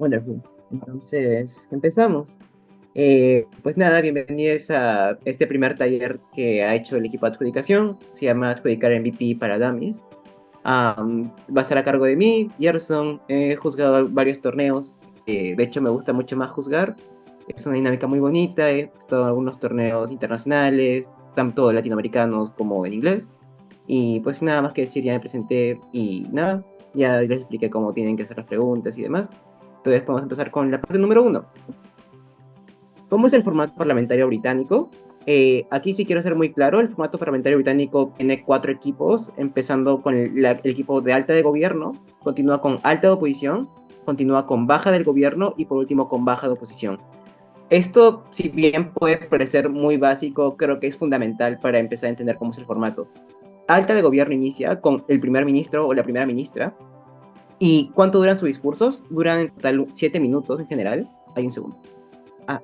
Wonderful. Entonces, empezamos. Pues nada, bienvenidos a este primer taller que ha hecho el equipo de adjudicación. Se llama Adjudicar MVP para Dummies. Va a estar a cargo de mí, Gerson. He juzgado varios torneos. De hecho, me gusta mucho más juzgar. Es una dinámica muy bonita. He estado en algunos torneos internacionales, tanto latinoamericanos como en inglés. Y pues nada más que decir, ya me presenté y nada, ya les expliqué cómo tienen que hacer las preguntas y demás. Entonces vamos a empezar con la parte número uno. ¿Cómo es el formato parlamentario británico? Aquí sí quiero ser muy claro, el formato parlamentario británico tiene cuatro equipos, empezando con el equipo de alta de gobierno, continúa con alta de oposición, continúa con baja del gobierno y por último con baja de oposición. Esto, si bien puede parecer muy básico, creo que es fundamental para empezar a entender cómo es el formato. Alta de gobierno inicia con el primer ministro o la primera ministra. ¿Y cuánto duran sus discursos? Duran en total 7 minutos en general. Hay un segundo. Ah,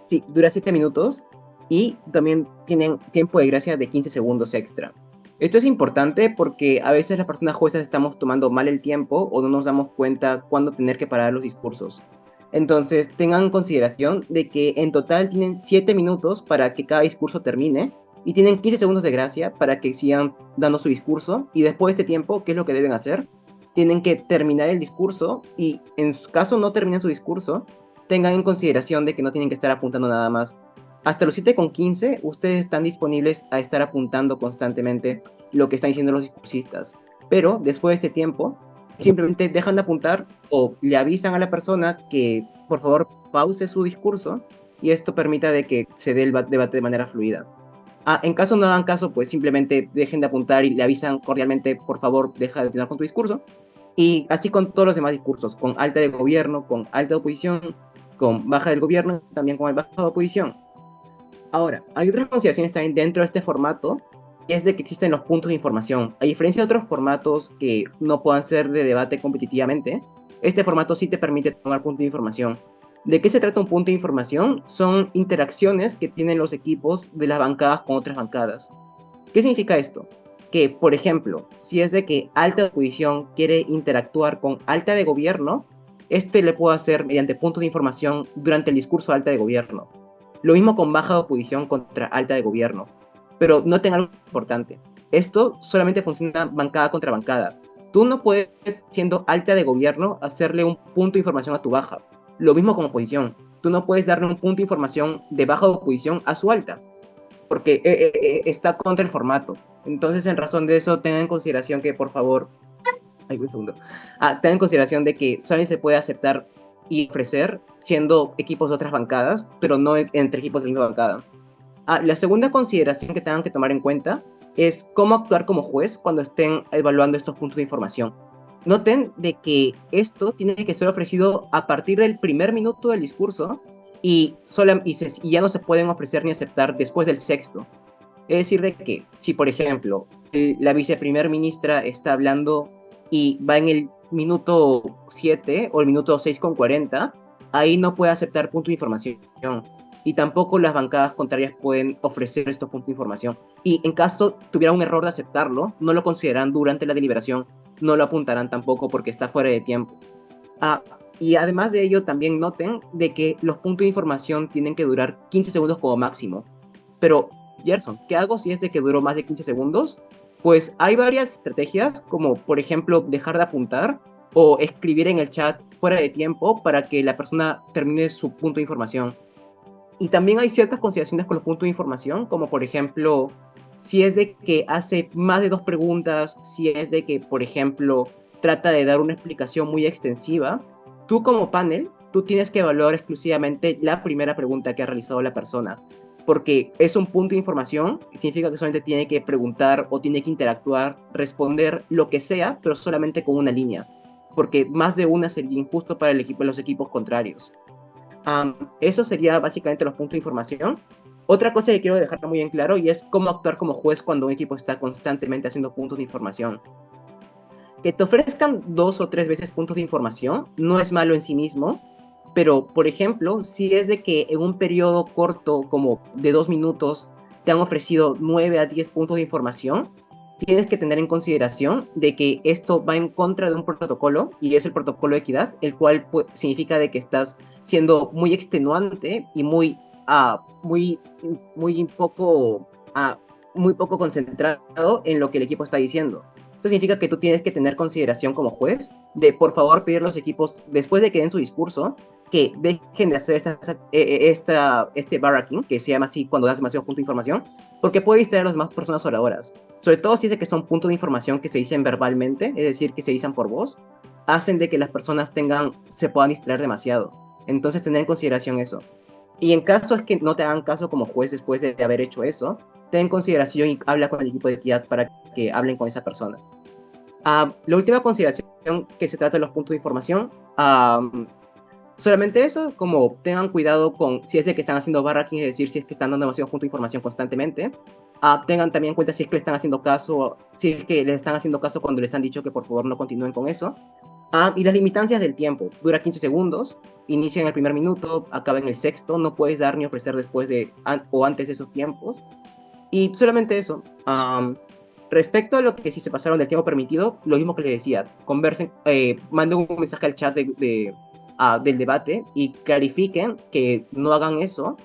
sí, dura 7 minutos y también tienen tiempo de gracia de 15 segundos extra. Esto es importante porque a veces las personas jueces estamos tomando mal el tiempo o no nos damos cuenta cuándo tener que parar los discursos. Entonces, tengan en consideración de que en total tienen 7 minutos para que cada discurso termine y tienen 15 segundos de gracia para que sigan dando su discurso y después de este tiempo, ¿qué es lo que deben hacer? Tienen que terminar el discurso y en su caso no terminan su discurso, tengan en consideración de que no tienen que estar apuntando nada más. Hasta los 7:15, ustedes están disponibles a estar apuntando constantemente lo que están diciendo los discursistas. Pero después de este tiempo, simplemente dejan de apuntar o le avisan a la persona que por favor pause su discurso y esto permita de que se dé el debate de manera fluida. En caso no hagan caso, pues simplemente dejen de apuntar y le avisan cordialmente, por favor, deja de continuar con tu discurso. Y así con todos los demás discursos, con alta de gobierno, con alta de oposición, con baja del gobierno, también con el baja de oposición. Ahora, hay otras consideraciones también dentro de este formato, y es de que existen los puntos de información. A diferencia de otros formatos que no puedan ser de debate competitivamente, este formato sí te permite tomar puntos de información. ¿De qué se trata un punto de información? Son interacciones que tienen los equipos de las bancadas con otras bancadas. ¿Qué significa esto? Que, por ejemplo, si es de que alta de oposición quiere interactuar con alta de gobierno, este le puede hacer mediante puntos de información durante el discurso de alta de gobierno. Lo mismo con baja de oposición contra alta de gobierno. Pero noten algo importante. Esto solamente funciona bancada contra bancada. Tú no puedes, siendo alta de gobierno, hacerle un punto de información a tu baja. Lo mismo con oposición. Tú no puedes darle un punto de información de baja de oposición a su alta porque está contra el formato. Entonces, en razón de eso, tengan en consideración que, por favor, ay, un segundo, tengan en consideración de que solamente se puede aceptar y ofrecer siendo equipos de otras bancadas, pero no entre equipos de la misma bancada. La segunda consideración que tengan que tomar en cuenta es cómo actuar como juez cuando estén evaluando estos puntos de información. Noten de que esto tiene que ser ofrecido a partir del primer minuto del discurso y ya no se pueden ofrecer ni aceptar después del sexto. Es decir, de que si, por ejemplo, la viceprimer ministra está hablando y va en el minuto 7 o el minuto 6:40, ahí no puede aceptar punto de información. Y tampoco las bancadas contrarias pueden ofrecer estos puntos de información. Y en caso tuviera un error de aceptarlo, no lo considerarán durante la deliberación, no lo apuntarán tampoco porque está fuera de tiempo. Ah, y además de ello, también noten de que los puntos de información tienen que durar 15 segundos como máximo. Pero, Gerson, ¿qué hago si es de que duró más de 15 segundos? Pues hay varias estrategias, como por ejemplo dejar de apuntar o escribir en el chat fuera de tiempo para que la persona termine su punto de información. Y también hay ciertas consideraciones con los puntos de información, como por ejemplo, si es de que hace más de dos preguntas, si es de que, por ejemplo, trata de dar una explicación muy extensiva, tú como panel, tú tienes que evaluar exclusivamente la primera pregunta que ha realizado la persona, porque es un punto de información, significa que solamente tiene que preguntar o tiene que interactuar, responder lo que sea, pero solamente con una línea, porque más de una sería injusto para los equipos contrarios. Eso sería básicamente los puntos de información. Otra cosa que quiero dejar muy en claro y es cómo actuar como juez cuando un equipo está constantemente haciendo puntos de información. Que te ofrezcan 2 o 3 veces puntos de información no es malo en sí mismo, pero por ejemplo, si es de que en un periodo corto como de 2 minutos te han ofrecido 9 a 10 puntos de información, tienes que tener en consideración de que esto va en contra de un protocolo, y es el protocolo de equidad, el cual significa de que estás siendo muy extenuante y muy, muy poco, muy poco concentrado en lo que el equipo está diciendo. Eso significa que tú tienes que tener consideración como juez de, por favor, pedir a los equipos, después de que den su discurso, que dejen de hacer este barracking, que se llama así cuando das demasiado punto de información, porque puede distraer a las demás personas oradoras. Sobre todo si es de que son puntos de información que se dicen verbalmente, es decir, que se dicen por voz, hacen de que las personas se puedan distraer demasiado. Entonces, tener en consideración eso. Y en caso es que no te hagan caso como juez después de haber hecho eso, ten en consideración y habla con el equipo de equidad para que hablen con esa persona. La última consideración que se trata de los puntos de información, solamente eso, como tengan cuidado con si es de que están haciendo barracking, es decir, si es que están dando demasiados puntos de información constantemente. Tengan también en cuenta si es que le están haciendo caso, si es que les están haciendo caso cuando les han dicho que por favor no continúen con eso. Y las limitancias del tiempo, dura 15 segundos, inicia en el primer minuto, acaba en el sexto, no puedes dar ni ofrecer después o antes de esos tiempos. Y solamente eso. Respecto a lo que si se pasaron del tiempo permitido, lo mismo que les decía, conversen, manden un mensaje al chat del debate y clarifiquen que no hagan eso,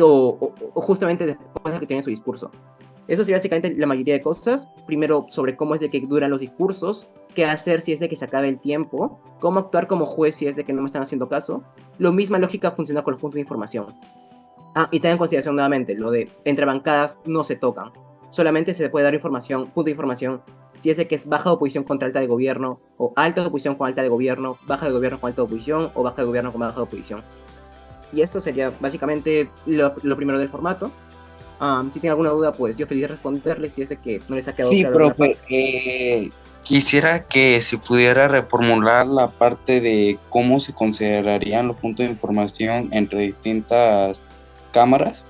o justamente después de que tienen su discurso. Eso sería básicamente la mayoría de cosas. Primero, sobre cómo es de que duran los discursos, qué hacer si es de que se acabe el tiempo, cómo actuar como juez si es de que no me están haciendo caso. Lo misma lógica funciona con los puntos de información. Y ten en consideración nuevamente, lo de entre bancadas no se tocan. Solamente se puede dar información, punto de información, si es de que es baja de oposición contra alta de gobierno, o alta de oposición con alta de gobierno, baja de gobierno con alta de oposición, o baja de gobierno con baja de oposición. Y eso sería básicamente lo primero del formato. Si tienen alguna duda, pues yo feliz de responderles si es de que no les ha quedado Sí, claro. profe, quisiera que se pudiera reformular la parte de cómo se considerarían los puntos de información entre distintas cámaras.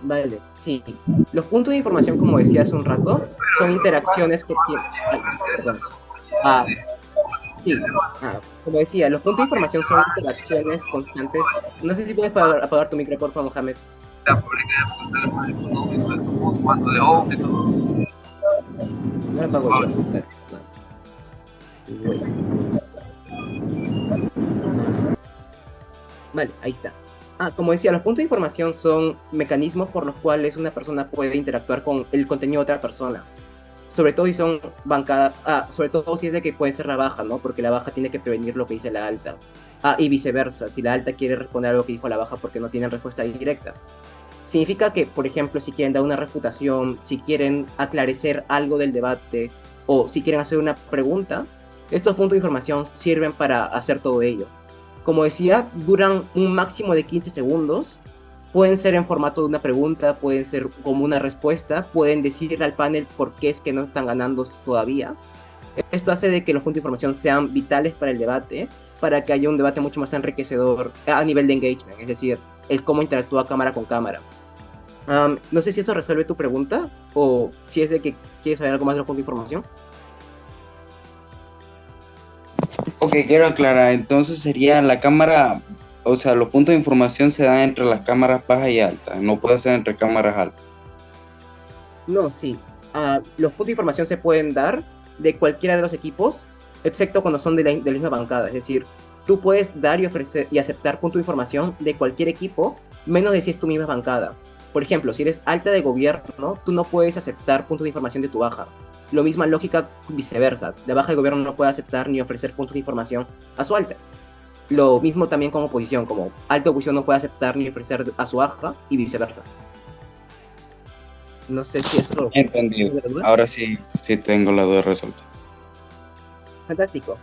Vale, sí. Los puntos de información, como decía hace un rato, son interacciones que tienen... Perdón. Sí, como decía, los puntos de información son interacciones constantes. No sé si puedes apagar tu micro, por favor, Mohamed. No lo apago yo. Vale, ahí está. Como decía, los puntos de información son mecanismos por los cuales una persona puede interactuar con el contenido de otra persona. Sobre todo si son bancadas, sobre todo si es de que puede ser la baja, ¿no? Porque la baja tiene que prevenir lo que dice la alta. Y viceversa, si la alta quiere responder a lo que dijo la baja porque no tienen respuesta directa. Significa que, por ejemplo, si quieren dar una refutación, si quieren aclarecer algo del debate, o si quieren hacer una pregunta, estos puntos de información sirven para hacer todo ello. Como decía, duran un máximo de 15 segundos, pueden ser en formato de una pregunta, pueden ser como una respuesta, pueden decirle al panel por qué es que no están ganando todavía. Esto hace de que los puntos de información sean vitales para el debate, para que haya un debate mucho más enriquecedor a nivel de engagement, es decir, el cómo interactúa cámara con cámara. No sé si eso resuelve tu pregunta, o si es de que quieres saber algo más de los puntos de información. Ok, quiero aclarar, entonces sería la cámara, o sea, los puntos de información se dan entre las cámaras bajas y altas, no puede ser entre cámaras altas. No, sí. Los puntos de información se pueden dar de cualquiera de los equipos, excepto cuando son de la misma bancada. Es decir, tú puedes dar y ofrecer y aceptar punto de información de cualquier equipo, menos de si es tu misma bancada. Por ejemplo, si eres alta de gobierno, tú no puedes aceptar puntos de información de tu baja. Lo misma lógica viceversa. La baja de gobierno no puede aceptar ni ofrecer puntos de información a su alta. Lo mismo también con oposición, como alta oposición no puede aceptar ni ofrecer a su baja y viceversa. No sé si eso... Entendido. Ahora sí tengo la duda resuelta. Fantástico.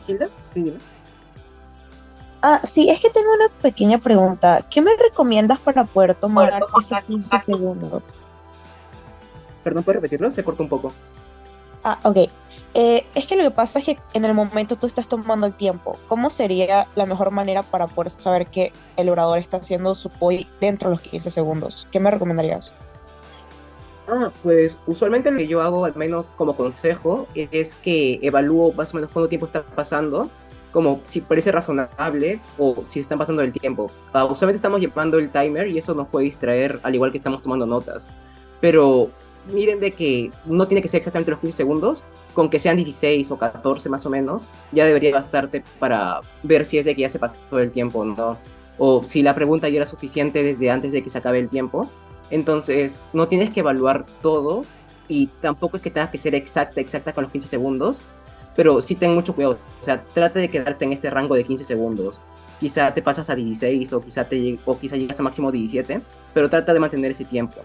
¿Hilda? Sí, dime. Sí, es que tengo una pequeña pregunta. ¿Qué me recomiendas para poder tomar esos 15 segundos? Perdón, ¿puedes repetirlo? Se cortó un poco. Ok. Es que lo que pasa es que en el momento tú estás tomando el tiempo. ¿Cómo sería la mejor manera para poder saber que el orador está haciendo su POI dentro de los 15 segundos? ¿Qué me recomendarías? Pues usualmente lo que yo hago, al menos como consejo, es que evalúo más o menos cuánto tiempo está pasando, como si parece razonable o si están pasando el tiempo. Usualmente estamos llevando el timer y eso nos puede distraer, al igual que estamos tomando notas. pero miren de que no tiene que ser exactamente los 15 segundos, con que sean 16 o 14 más o menos, ya debería bastarte para ver si es de que ya se pasó el tiempo o no, o si la pregunta ya era suficiente desde antes de que se acabe el tiempo. Entonces, no tienes que evaluar todo y tampoco es que tengas que ser exacta con los 15 segundos, pero sí ten mucho cuidado. O sea, trata de quedarte en ese rango de 15 segundos. Quizá te pasas a 16 o quizá llegas a máximo 17, pero trata de mantener ese tiempo.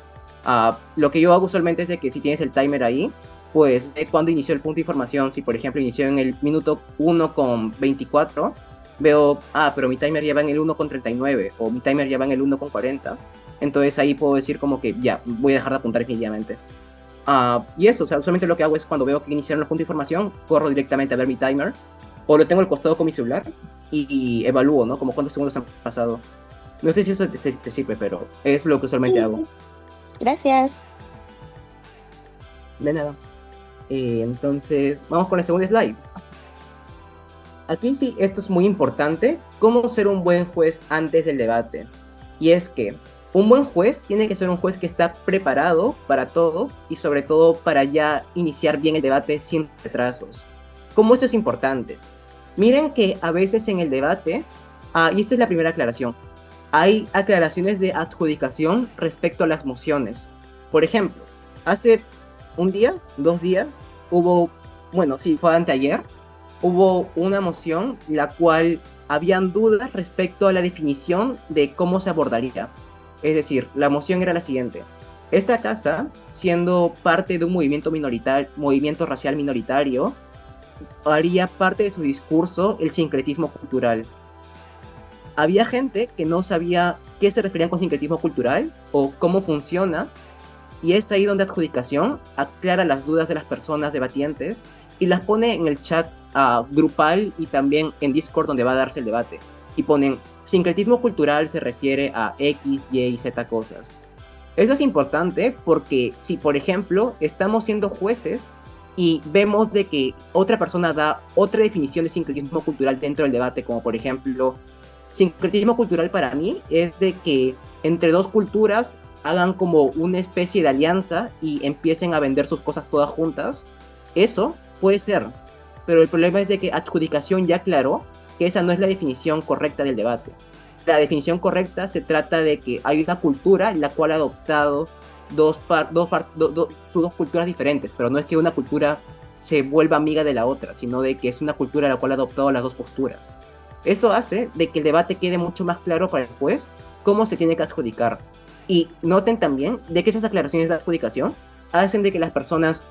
Lo que yo hago usualmente es de que si tienes el timer ahí, pues de cuando inició el punto de información, si por ejemplo inició en el minuto 1:24, veo, pero mi timer ya va en el 1:39 o mi timer ya va en el 1:40, entonces ahí puedo decir como que ya, voy a dejar de apuntar definitivamente. Y eso, o sea, usualmente lo que hago es cuando veo que iniciaron los puntos de información, corro directamente a ver mi timer, o lo tengo al costado con mi celular y evalúo, ¿no? Como cuántos segundos han pasado. No sé si eso te sirve, pero es lo que usualmente hago. Gracias. De nada. Entonces, vamos con el segundo slide. Aquí sí, esto es muy importante, cómo ser un buen juez antes del debate. Y es que un buen juez tiene que ser un juez que está preparado para todo y sobre todo para ya iniciar bien el debate sin retrasos. ¿Cómo esto es importante? Miren que a veces en el debate, y esta es la primera aclaración, hay aclaraciones de adjudicación respecto a las mociones. Por ejemplo, hace un día, 2 días, fue anteayer, hubo una moción la cual habían dudas respecto a la definición de cómo se abordaría. Es decir, la moción era la siguiente: esta casa, siendo parte de un movimiento racial minoritario, haría parte de su discurso el sincretismo cultural. Había gente que no sabía qué se referían con sincretismo cultural o cómo funciona, y es ahí donde adjudicación aclara las dudas de las personas debatientes y las pone en el chat grupal y también en Discord donde va a darse el debate. Y ponen, sincretismo cultural se refiere a X, Y y Z cosas. Eso es importante porque si, por ejemplo, estamos siendo jueces y vemos de que otra persona da otra definición de sincretismo cultural dentro del debate, como por ejemplo, sincretismo cultural para mí es de que entre dos culturas hagan como una especie de alianza y empiecen a vender sus cosas todas juntas. Eso puede ser, pero el problema es de que adjudicación ya aclaró que esa no es la definición correcta del debate. La definición correcta se trata de que hay una cultura en la cual ha adoptado sus dos culturas diferentes, pero no es que una cultura se vuelva amiga de la otra, sino de que es una cultura la cual ha adoptado las dos posturas. Eso hace de que el debate quede mucho más claro para el juez cómo se tiene que adjudicar. Y noten también de que esas aclaraciones de adjudicación hacen de que las personas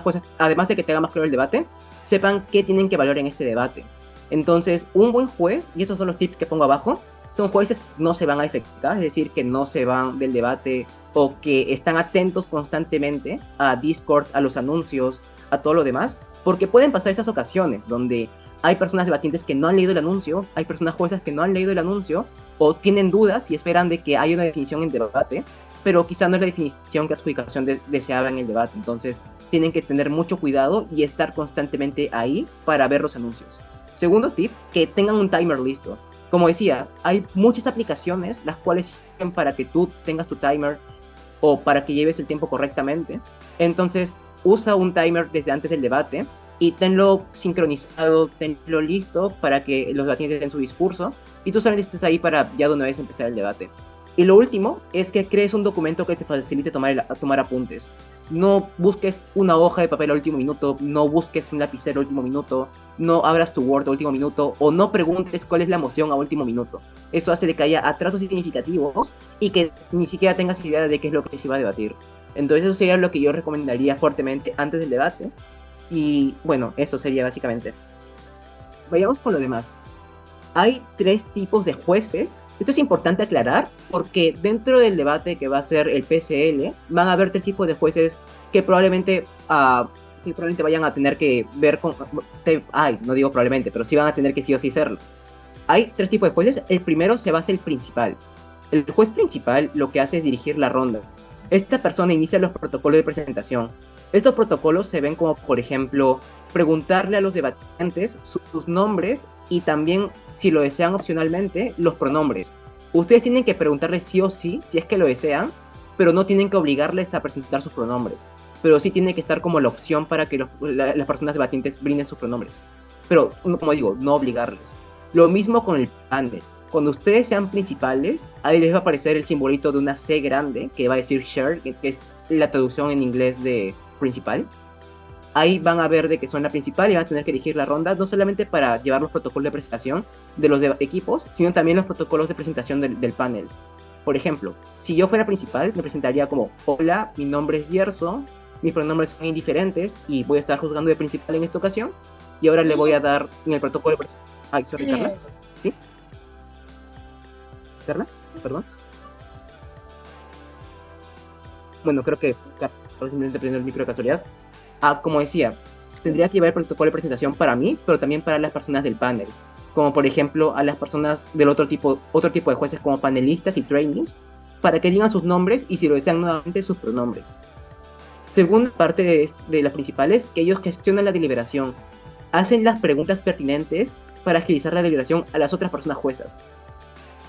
jueces, además de que te haga más claro el debate, sepan qué tienen que valorar en este debate. Entonces, un buen juez, y esos son los tips que pongo abajo, son jueces que no se van a afectar, es decir, que no se van del debate o que están atentos constantemente a Discord, a los anuncios, a todo lo demás, porque pueden pasar estas ocasiones donde hay personas debatientes que no han leído el anuncio, hay personas jueces que no han leído el anuncio o tienen dudas y esperan de que haya una definición en debate, pero quizá no es la definición que adjudicación deseaba en el debate. Entonces tienen que tener mucho cuidado y estar constantemente ahí para ver los anuncios. Segundo tip, que tengan un timer listo. Como decía, hay muchas aplicaciones las cuales sirven para que tú tengas tu timer o para que lleves el tiempo correctamente. Entonces usa un timer desde antes del debate y tenlo sincronizado, tenlo listo para que los debatientes den su discurso y tú solamente estés ahí para ya de una vez empezar el debate. Y lo último es que crees un documento que te facilite tomar apuntes. No busques una hoja de papel al último minuto, no busques un lapicero al último minuto, no abras tu Word al último minuto o no preguntes cuál es la moción a último minuto. Esto hace de que haya atrasos significativos y que ni siquiera tengas idea de qué es lo que se va a debatir. Entonces eso sería lo que yo recomendaría fuertemente antes del debate. Y bueno, eso sería básicamente. Vayamos con lo demás. Hay 3 tipos de jueces. Esto es importante aclarar porque dentro del debate que va a ser el PSL van a haber 3 tipos de jueces que probablemente vayan a tener que ver con... no digo probablemente, pero sí van a tener que sí o sí serlos. Hay 3 tipos de jueces. El primero se basa el principal. El juez principal lo que hace es dirigir la ronda. Esta persona inicia los protocolos de presentación. Estos protocolos se ven como, por ejemplo, preguntarle a los debatientes sus nombres y también, si lo desean opcionalmente, los pronombres. Ustedes tienen que preguntarle sí o sí, si es que lo desean, pero no tienen que obligarles a presentar sus pronombres. Pero sí tiene que estar como la opción para que las personas debatientes brinden sus pronombres. Pero, como digo, no obligarles. Lo mismo con el panel. Cuando ustedes sean principales, ahí les va a aparecer el simbolito de una C grande, que va a decir share, que es la traducción en inglés de principal. Ahí van a ver de que son la principal y van a tener que elegir la ronda, no solamente para llevar los protocolos de presentación de los equipos, sino también los protocolos de presentación del panel. Por ejemplo, si yo fuera principal, me presentaría como: hola, mi nombre es Yerso, mis pronombres son indiferentes y voy a estar juzgando de principal en esta ocasión. Y ahora le voy a dar en el protocolo de presentación. Ay, sorry, Carla. ¿Sí? ¿Carla? Perdón. Bueno, creo que Carla simplemente prendió el micro de casualidad. Como decía, tendría que llevar el protocolo de presentación para mí, pero también para las personas del panel. Como por ejemplo a las personas del otro tipo de jueces como panelistas y trainees, para que digan sus nombres y, si lo desean, nuevamente sus pronombres. Segunda parte de las principales, que ellos gestionan la deliberación, hacen las preguntas pertinentes para agilizar la deliberación a las otras personas juezas.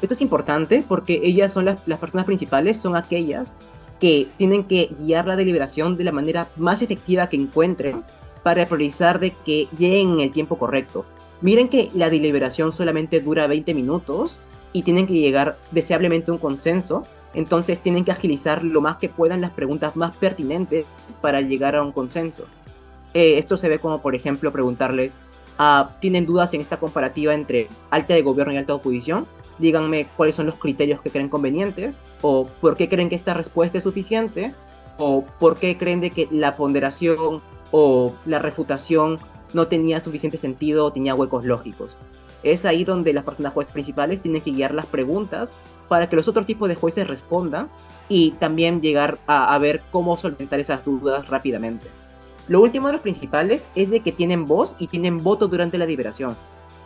Esto es importante porque ellas son las personas principales, son aquellas que tienen que guiar la deliberación de la manera más efectiva que encuentren para priorizar de que lleguen en el tiempo correcto. Miren que la deliberación solamente dura 20 minutos y tienen que llegar deseablemente a un consenso, entonces tienen que agilizar lo más que puedan las preguntas más pertinentes para llegar a un consenso. Esto se ve como, por ejemplo, preguntarles: ¿tienen dudas en esta comparativa entre alta de gobierno y alta de oposición? Díganme cuáles son los criterios que creen convenientes, o por qué creen que esta respuesta es suficiente, o por qué creen de que la ponderación o la refutación no tenía suficiente sentido o tenía huecos lógicos. Es ahí donde las personas jueces principales tienen que guiar las preguntas para que los otros tipos de jueces respondan y también llegar a ver cómo solventar esas dudas rápidamente. Lo último de los principales es de que tienen voz y tienen voto durante la deliberación.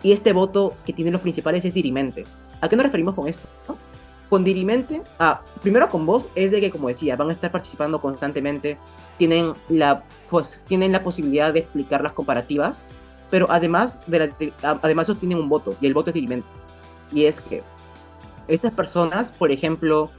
Y este voto que tienen los principales es dirimente. ¿A qué nos referimos con esto? Con dirimente, primero con voz, es de que, como decía, van a estar participando constantemente, tienen la posibilidad de explicar las comparativas, pero además además tienen un voto, y el voto es dirimente. Y es que estas personas, por ejemplo,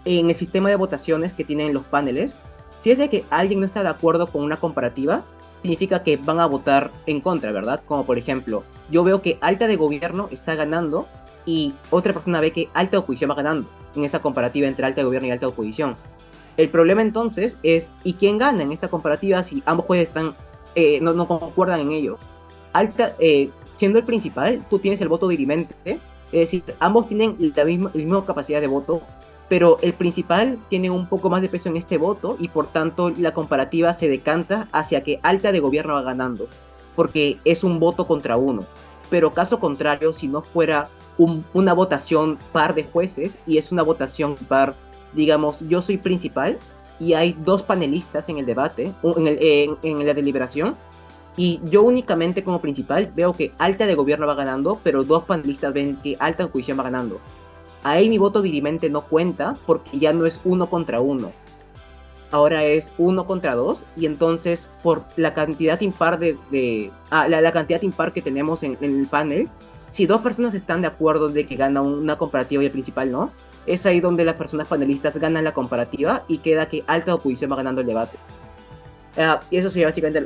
en el sistema de votaciones que tienen los paneles, si es de que alguien no está de acuerdo con una comparativa, significa que van a votar en contra, ¿verdad? Como por ejemplo, yo veo que alta de gobierno está ganando y otra persona ve que alta de oposición va ganando en esa comparativa entre alta de gobierno y alta de oposición. El problema entonces es: ¿y quién gana en esta comparativa si ambos jueces están, no concuerdan en ello? Siendo el principal, tú tienes el voto dirimente, es decir, ambos tienen la misma capacidad de voto, pero el principal tiene un poco más de peso en este voto y por tanto la comparativa se decanta hacia que alta de gobierno va ganando, porque es un voto contra uno. Pero caso contrario, si no fuera una votación par de jueces y es una votación par, digamos, yo soy principal y hay dos panelistas en el debate, en la deliberación, y yo únicamente como principal veo que alta de gobierno va ganando, pero dos panelistas ven que alta de oposición va ganando. Ahí mi voto dirimente no cuenta porque ya no es 1 contra 1. Ahora es 1 contra 2 y entonces por la cantidad impar la cantidad impar que tenemos en el panel, si dos personas están de acuerdo de que gana una comparativa y el principal no, es ahí donde las personas panelistas ganan la comparativa y queda que alta oposición va ganando el debate. Y eso sería básicamente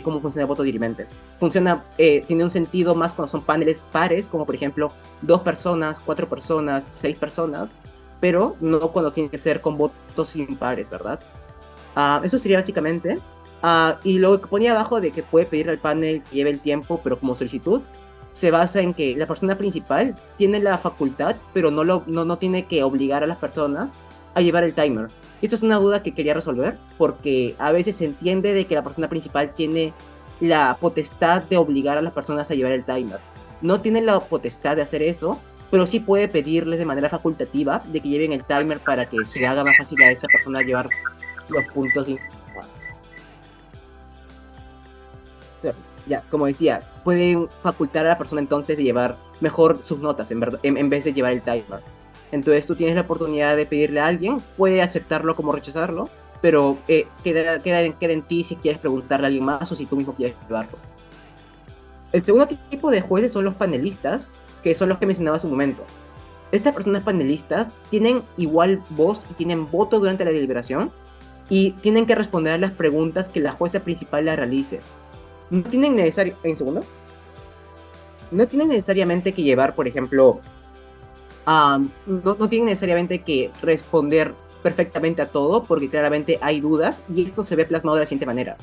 cómo funciona el voto dirimente. Tiene un sentido más cuando son paneles pares, como por ejemplo 2 personas, 4 personas, 6 personas, pero no cuando tiene que ser con votos impares, ¿verdad? Eso sería básicamente. Y lo que ponía abajo de que puede pedir al panel que lleve el tiempo, pero como solicitud, se basa en que la persona principal tiene la facultad, pero no tiene que obligar a las personas a llevar el timer. Esto es una duda que quería resolver, porque a veces se entiende de que la persona principal tiene la potestad de obligar a las personas a llevar el timer. No tiene la potestad de hacer eso, pero sí puede pedirles de manera facultativa de que lleven el timer para que se haga más fácil a esta persona llevar los puntos. Ya, como decía, pueden facultar a la persona entonces de llevar mejor sus notas en vez de llevar el timer. Entonces tú tienes la oportunidad de pedirle a alguien, puede aceptarlo como rechazarlo, pero queda en ti si quieres preguntarle a alguien más o si tú mismo quieres llevarlo. El segundo tipo de jueces son los panelistas, que son los que mencionaba hace un momento. Estas personas panelistas tienen igual voz y tienen voto durante la deliberación y tienen que responder a las preguntas que la jueza principal les realice. No tienen no tienen necesariamente que llevar, por ejemplo, no tienen necesariamente que responder perfectamente a todo, porque claramente hay dudas, y esto se ve plasmado de la siguiente manera.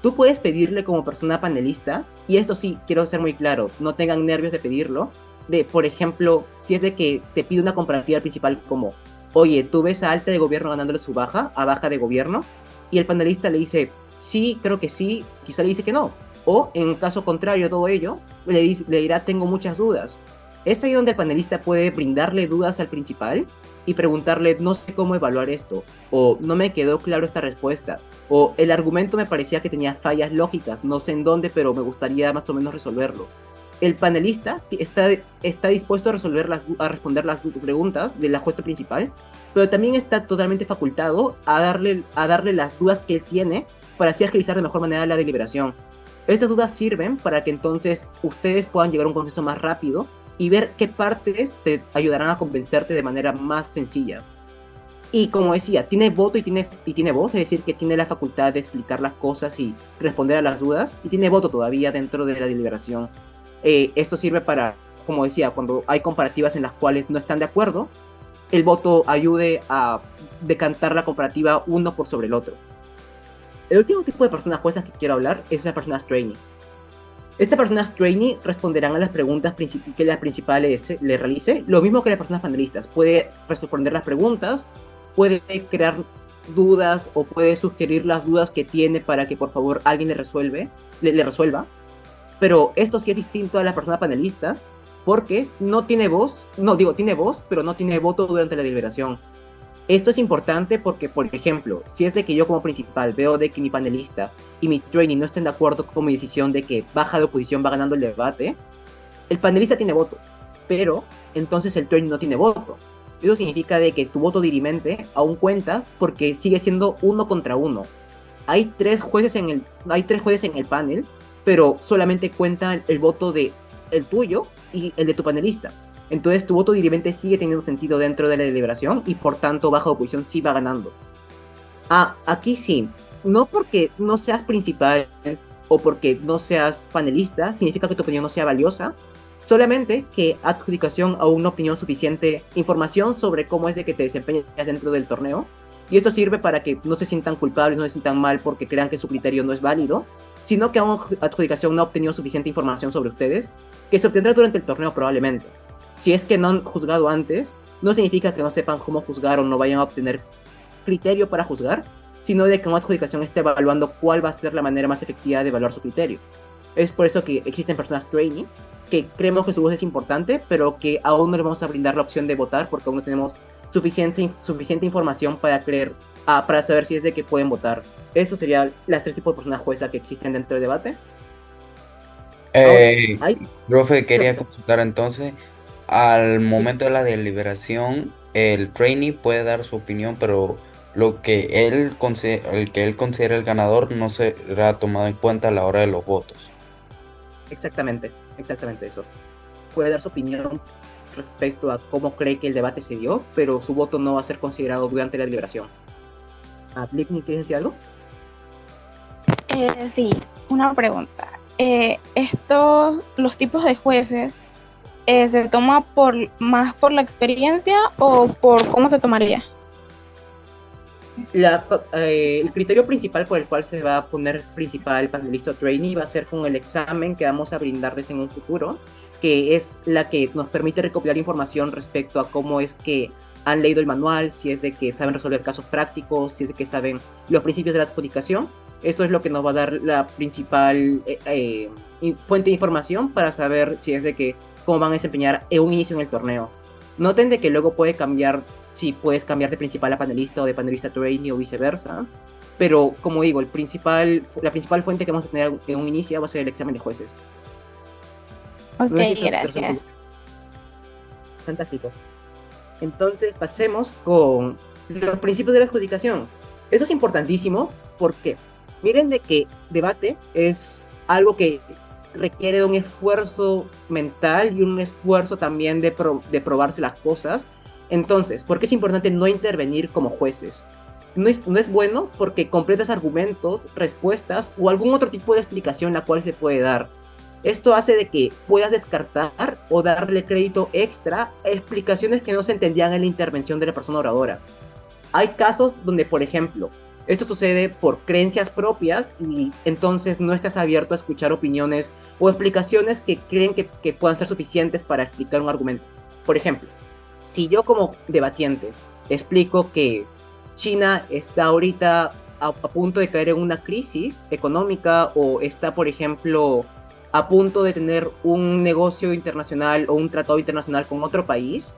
Tú puedes pedirle como persona panelista, y esto sí, quiero ser muy claro, no tengan nervios de pedirlo, de, por ejemplo, si es de que te pide una comparativa principal como, oye, ¿tú ves a alta de gobierno ganándole su baja, a baja de gobierno? Y el panelista le dice, sí, creo que sí, quizá le dice que no. O, en caso contrario a todo ello, le dirá, tengo muchas dudas. Es ahí donde el panelista puede brindarle dudas al principal y preguntarle, no sé cómo evaluar esto, o no me quedó claro esta respuesta, o el argumento me parecía que tenía fallas lógicas, no sé en dónde, pero me gustaría más o menos resolverlo. El panelista está dispuesto a responder las preguntas de la jueza principal, pero también está totalmente facultado a darle las dudas que él tiene para así agilizar de mejor manera la deliberación. Estas dudas sirven para que entonces ustedes puedan llegar a un consenso más rápido y ver qué partes te ayudarán a convencerte de manera más sencilla. Y como decía, tiene voto y tiene voz, es decir, que tiene la facultad de explicar las cosas y responder a las dudas, y tiene voto todavía dentro de la deliberación. Esto sirve para, como decía, cuando hay comparativas en las cuales no están de acuerdo, el voto ayude a decantar la comparativa uno por sobre el otro. El último tipo de personas juezas que quiero hablar es las personas trainee. Estas personas trainee responderán a las preguntas que las principales le realice, lo mismo que las personas panelistas. Puede responder las preguntas, puede crear dudas o puede sugerir las dudas que tiene para que por favor alguien le resuelva. Pero esto sí es distinto a la persona panelista porque no tiene voz, tiene voz, pero no tiene voto durante la deliberación. Esto es importante porque, por ejemplo, si es de que yo como principal veo de que mi panelista y mi trainee no estén de acuerdo con mi decisión de que baja de oposición va ganando el debate, el panelista tiene voto, pero entonces el trainee no tiene voto. Eso significa de que tu voto dirimente aún cuenta porque sigue siendo 1 contra 1. Hay tres jueces en el panel, pero solamente cuenta el voto de el tuyo y el de tu panelista. Entonces tu voto dirimente sigue teniendo sentido dentro de la deliberación y por tanto baja oposición sí va ganando. Aquí sí, no porque no seas principal o porque no seas panelista significa que tu opinión no sea valiosa, solamente que adjudicación aún no obtenido suficiente información sobre cómo es de que te desempeñas dentro del torneo, y esto sirve para que no se sientan culpables, no se sientan mal porque crean que su criterio no es válido, sino que aún adjudicación no ha obtenido suficiente información sobre ustedes, que se obtendrá durante el torneo probablemente. Si es que no han juzgado antes, no significa que no sepan cómo juzgar o no vayan a obtener criterio para juzgar, sino de que una adjudicación esté evaluando cuál va a ser la manera más efectiva de evaluar su criterio. Es por eso que existen personas trainee, que creemos que su voz es importante, pero que aún no les vamos a brindar la opción de votar porque aún no tenemos suficiente información para saber si es de que pueden votar. Eso serían las tres tipos de personas juezas que existen dentro del debate. Profe, quería consultar entonces, al momento de la deliberación, el trainee puede dar su opinión, pero el que él considera el ganador no será tomado en cuenta a la hora de los votos. Exactamente eso. Puede dar su opinión respecto a cómo cree que el debate se dio, pero su voto no va a ser considerado durante la deliberación. Blipney, ¿quieres decir algo? Sí, una pregunta. Los tipos de jueces, ¿se toma más por la experiencia o por cómo se tomaría? El criterio principal por el cual se va a poner principal panelista o trainee va a ser con el examen que vamos a brindarles en un futuro, que es la que nos permite recopilar información respecto a cómo es que han leído el manual, si es de que saben resolver casos prácticos, si es de que saben los principios de la adjudicación. Eso es lo que nos va a dar la principal fuente de información para saber si es de que cómo van a desempeñar un inicio en el torneo. Noten de que luego puede cambiar, si puedes cambiar de principal a panelista o de panelista a trainee o viceversa, pero como digo, la principal fuente que vamos a tener en un inicio va a ser el examen de jueces. Ok, gracias. Fantástico. Entonces pasemos con los principios de la adjudicación. Eso es importantísimo porque miren de que debate es algo que requiere de un esfuerzo mental y un esfuerzo también de probarse las cosas. Entonces, ¿por qué es importante no intervenir como jueces? No es bueno porque completas argumentos, respuestas o algún otro tipo de explicación la cual se puede dar. Esto hace de que puedas descartar o darle crédito extra a explicaciones que no se entendían en la intervención de la persona oradora. Hay casos donde, por ejemplo, esto sucede por creencias propias y entonces no estás abierto a escuchar opiniones o explicaciones que creen que puedan ser suficientes para explicar un argumento. Por ejemplo, si yo como debatiente explico que China está ahorita a punto de caer en una crisis económica o está, por ejemplo, a punto de tener un negocio internacional o un tratado internacional con otro país,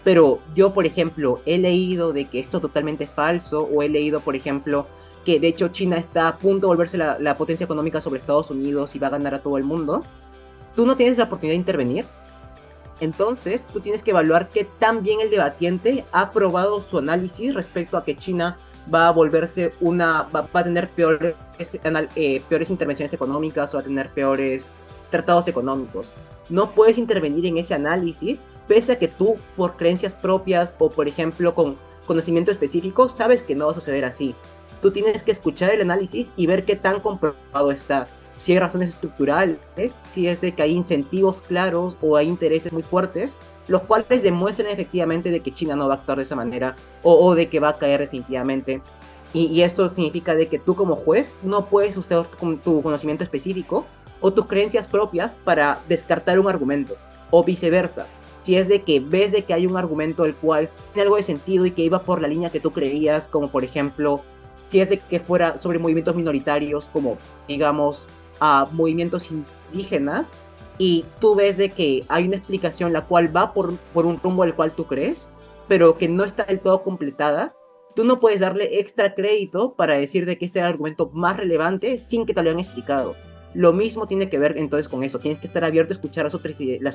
pero yo, por ejemplo, he leído de que esto es totalmente falso, o he leído, por ejemplo, que de hecho China está a punto de volverse la potencia económica sobre Estados Unidos y va a ganar a todo el mundo, tú no tienes la oportunidad de intervenir. Entonces, tú tienes que evaluar qué tan bien el debatiente ha probado su análisis respecto a que China va a volverse va a tener peores intervenciones económicas o va a tener peores tratados económicos. No puedes intervenir en ese análisis, pese a que tú, por creencias propias o, por ejemplo, con conocimiento específico, sabes que no va a suceder así. Tú tienes que escuchar el análisis y ver qué tan comprobado está. Si hay razones estructurales, si es de que hay incentivos claros o hay intereses muy fuertes, los cuales demuestran efectivamente de que China no va a actuar de esa manera o de que va a caer definitivamente. Y esto significa de que tú como juez no puedes usar tu conocimiento específico o tus creencias propias para descartar un argumento, o viceversa. Si es de que ves de que hay un argumento el cual tiene algo de sentido y que iba por la línea que tú creías, como por ejemplo, si es de que fuera sobre movimientos minoritarios, como digamos a movimientos indígenas, y tú ves de que hay una explicación la cual va por un rumbo al cual tú crees, pero que no está del todo completada, tú no puedes darle extra crédito para decir de que este es el argumento más relevante sin que te lo hayan explicado. Lo mismo tiene que ver entonces con eso, tienes que estar abierto a escuchar las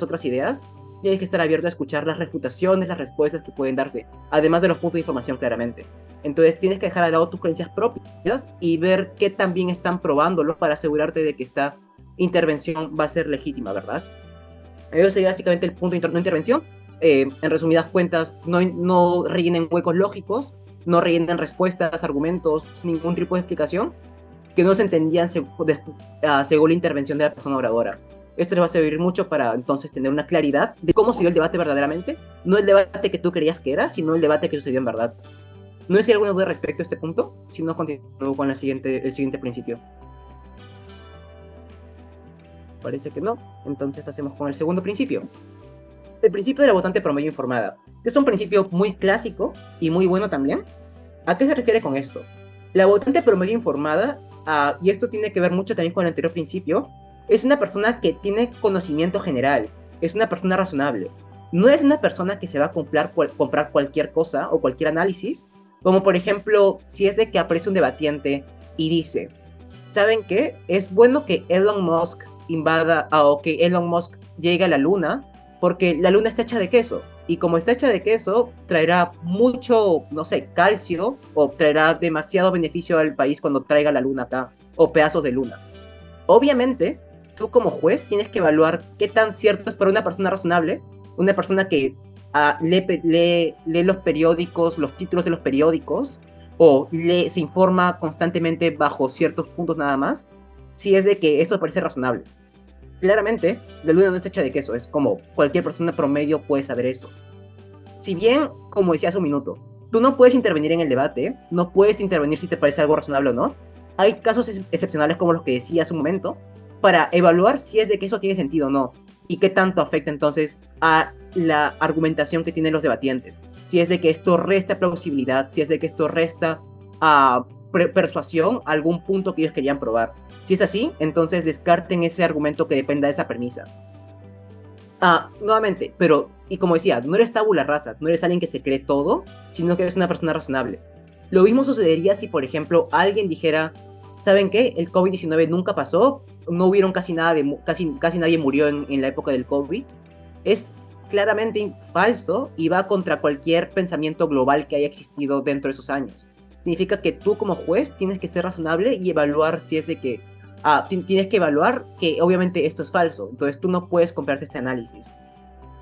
otras ideas, tienes que estar abierto a escuchar las refutaciones, las respuestas que pueden darse, además de los puntos de información claramente. Entonces tienes que dejar de lado tus creencias propias y ver qué también están probándolo para asegurarte de que esta intervención va a ser legítima, ¿verdad? Eso sería básicamente el punto de intervención. En resumidas cuentas, no rellenen huecos lógicos, no rellenen respuestas, argumentos, ningún tipo de explicación que no se entendían según la intervención de la persona oradora. Esto les va a servir mucho para entonces tener una claridad de cómo siguió el debate verdaderamente, no el debate que tú creías que era, sino el debate que sucedió en verdad. No sé si hay alguna duda respecto a este punto, si no continúo con el siguiente principio. Parece que no, entonces pasemos con el segundo principio. El principio de la votante promedio informada. Este es un principio muy clásico y muy bueno también. ¿A qué se refiere con esto? La votante promedio informada, y esto tiene que ver mucho también con el anterior principio, es una persona que tiene conocimiento general, es una persona razonable. No es una persona que se va a comprar cualquier cosa o cualquier análisis, como por ejemplo, si es de que aparece un debatiente y dice, ¿saben qué? Es bueno que Elon Musk o que Elon Musk llegue a la luna, porque la luna está hecha de queso, y como está hecha de queso, traerá mucho, no sé, calcio, o traerá demasiado beneficio al país cuando traiga la luna acá, o pedazos de luna. Obviamente, tú como juez tienes que evaluar qué tan cierto es para una persona razonable, una persona que lee los periódicos, los títulos de los periódicos, o se informa constantemente bajo ciertos puntos nada más, si es de que eso parece razonable. Claramente, la luna no está hecha de queso, es como cualquier persona promedio puede saber eso. Si bien, como decía hace un minuto, tú no puedes intervenir en el debate, no puedes intervenir si te parece algo razonable o no, hay casos excepcionales como los que decía hace un momento, para evaluar si es de que eso tiene sentido o no, y qué tanto afecta entonces a la argumentación que tienen los debatientes. Si es de que esto resta plausibilidad, si es de que esto resta persuasión a algún punto que ellos querían probar. Si es así, entonces descarten ese argumento que dependa de esa premisa. Nuevamente, pero, y como decía, no eres tabula rasa, no eres alguien que se cree todo, sino que eres una persona razonable. Lo mismo sucedería si, por ejemplo, alguien dijera, ¿saben qué? El COVID-19 nunca pasó, no hubieron casi nadie murió en la época del COVID. Es claramente falso y va contra cualquier pensamiento global que haya existido dentro de esos años. Significa que tú como juez tienes que ser razonable y evaluar si es de que tienes que evaluar que obviamente esto es falso, entonces tú no puedes comprarte este análisis.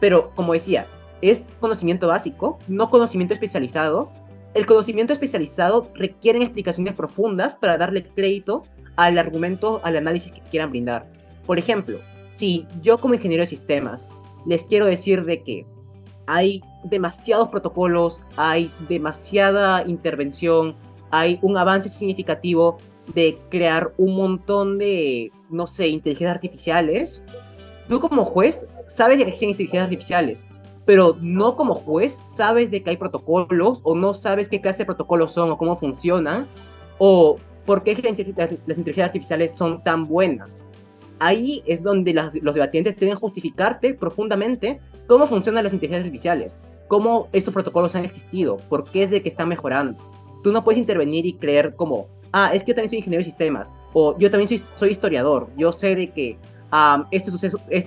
Pero, como decía, es conocimiento básico, no conocimiento especializado. El conocimiento especializado requiere explicaciones profundas para darle crédito al argumento, al análisis que quieran brindar. Por ejemplo, si yo como ingeniero de sistemas les quiero decir de que hay demasiados protocolos, hay demasiada intervención, hay un avance significativo de crear un montón de, no sé, inteligencias artificiales, tú como juez sabes de que existen inteligencias artificiales, pero no como juez sabes de que hay protocolos, o no sabes qué clase de protocolos son, o cómo funcionan, o por qué las inteligencias artificiales son tan buenas. Ahí es donde los debatientes deben justificarte profundamente cómo funcionan las inteligencias artificiales, cómo estos protocolos han existido, por qué es de que están mejorando. Tú no puedes intervenir y creer como, es que yo también soy ingeniero de sistemas, o yo también soy historiador, yo sé de que este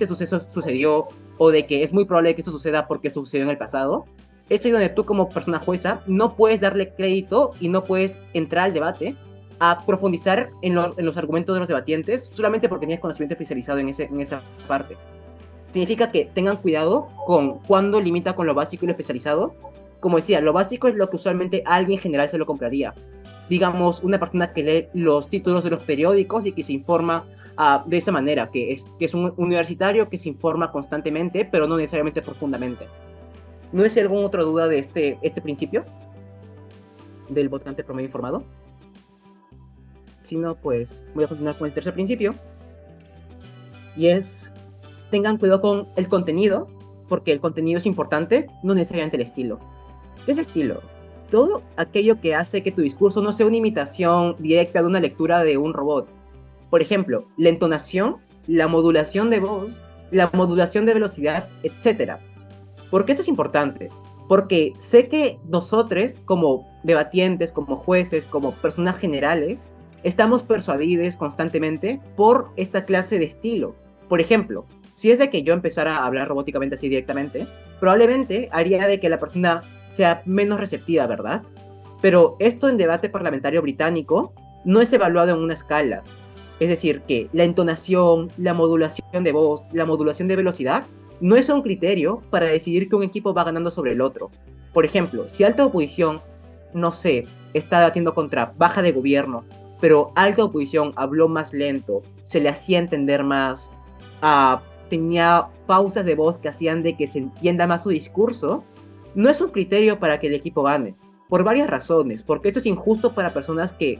suceso sucedió, o de que es muy probable que esto suceda porque esto sucedió en el pasado. Es ahí donde tú como persona jueza no puedes darle crédito y no puedes entrar al debate a profundizar en los argumentos de los debatientes solamente porque tienes conocimiento especializado en esa parte. Significa que tengan cuidado con cuándo limita con lo básico y lo especializado. Como decía, lo básico es lo que usualmente alguien en general se lo compraría. Digamos, una persona que lee los títulos de los periódicos y que se informa de esa manera, que es un universitario que se informa constantemente, pero no necesariamente profundamente. ¿No es alguna otra duda de este principio del votante promedio informado? Si no, pues voy a continuar con el tercer principio. Y es, tengan cuidado con el contenido, porque el contenido es importante, no necesariamente el estilo. ¿Qué es estilo? Todo aquello que hace que tu discurso no sea una imitación directa de una lectura de un robot. Por ejemplo, la entonación, la modulación de voz, la modulación de velocidad, etc. ¿Por qué esto es importante? Porque sé que nosotros, como debatientes, como jueces, como personas generales, estamos persuadidos constantemente por esta clase de estilo. Por ejemplo, si es de que yo empezara a hablar robóticamente así directamente, probablemente haría de que la persona sea menos receptiva, ¿verdad? Pero esto en debate parlamentario británico no es evaluado en una escala. Es decir, que la entonación, la modulación de voz, la modulación de velocidad, no es un criterio para decidir que un equipo va ganando sobre el otro. Por ejemplo, si alta oposición, no sé, está debatiendo contra baja de gobierno, pero alta oposición habló más lento, se le hacía entender más, tenía pausas de voz que hacían de que se entienda más su discurso, no es un criterio para que el equipo gane, por varias razones, porque esto es injusto para personas que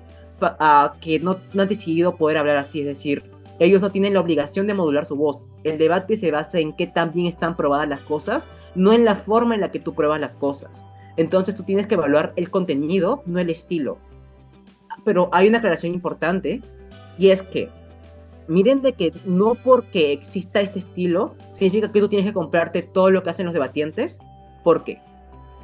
no han decidido poder hablar así, es decir, ellos no tienen la obligación de modular su voz. El debate se basa en qué tan bien están probadas las cosas, no en la forma en la que tú pruebas las cosas. Entonces tú tienes que evaluar el contenido, no el estilo. Pero hay una aclaración importante, y es que miren de que no porque exista este estilo significa que tú tienes que comprarte todo lo que hacen los debatientes, porque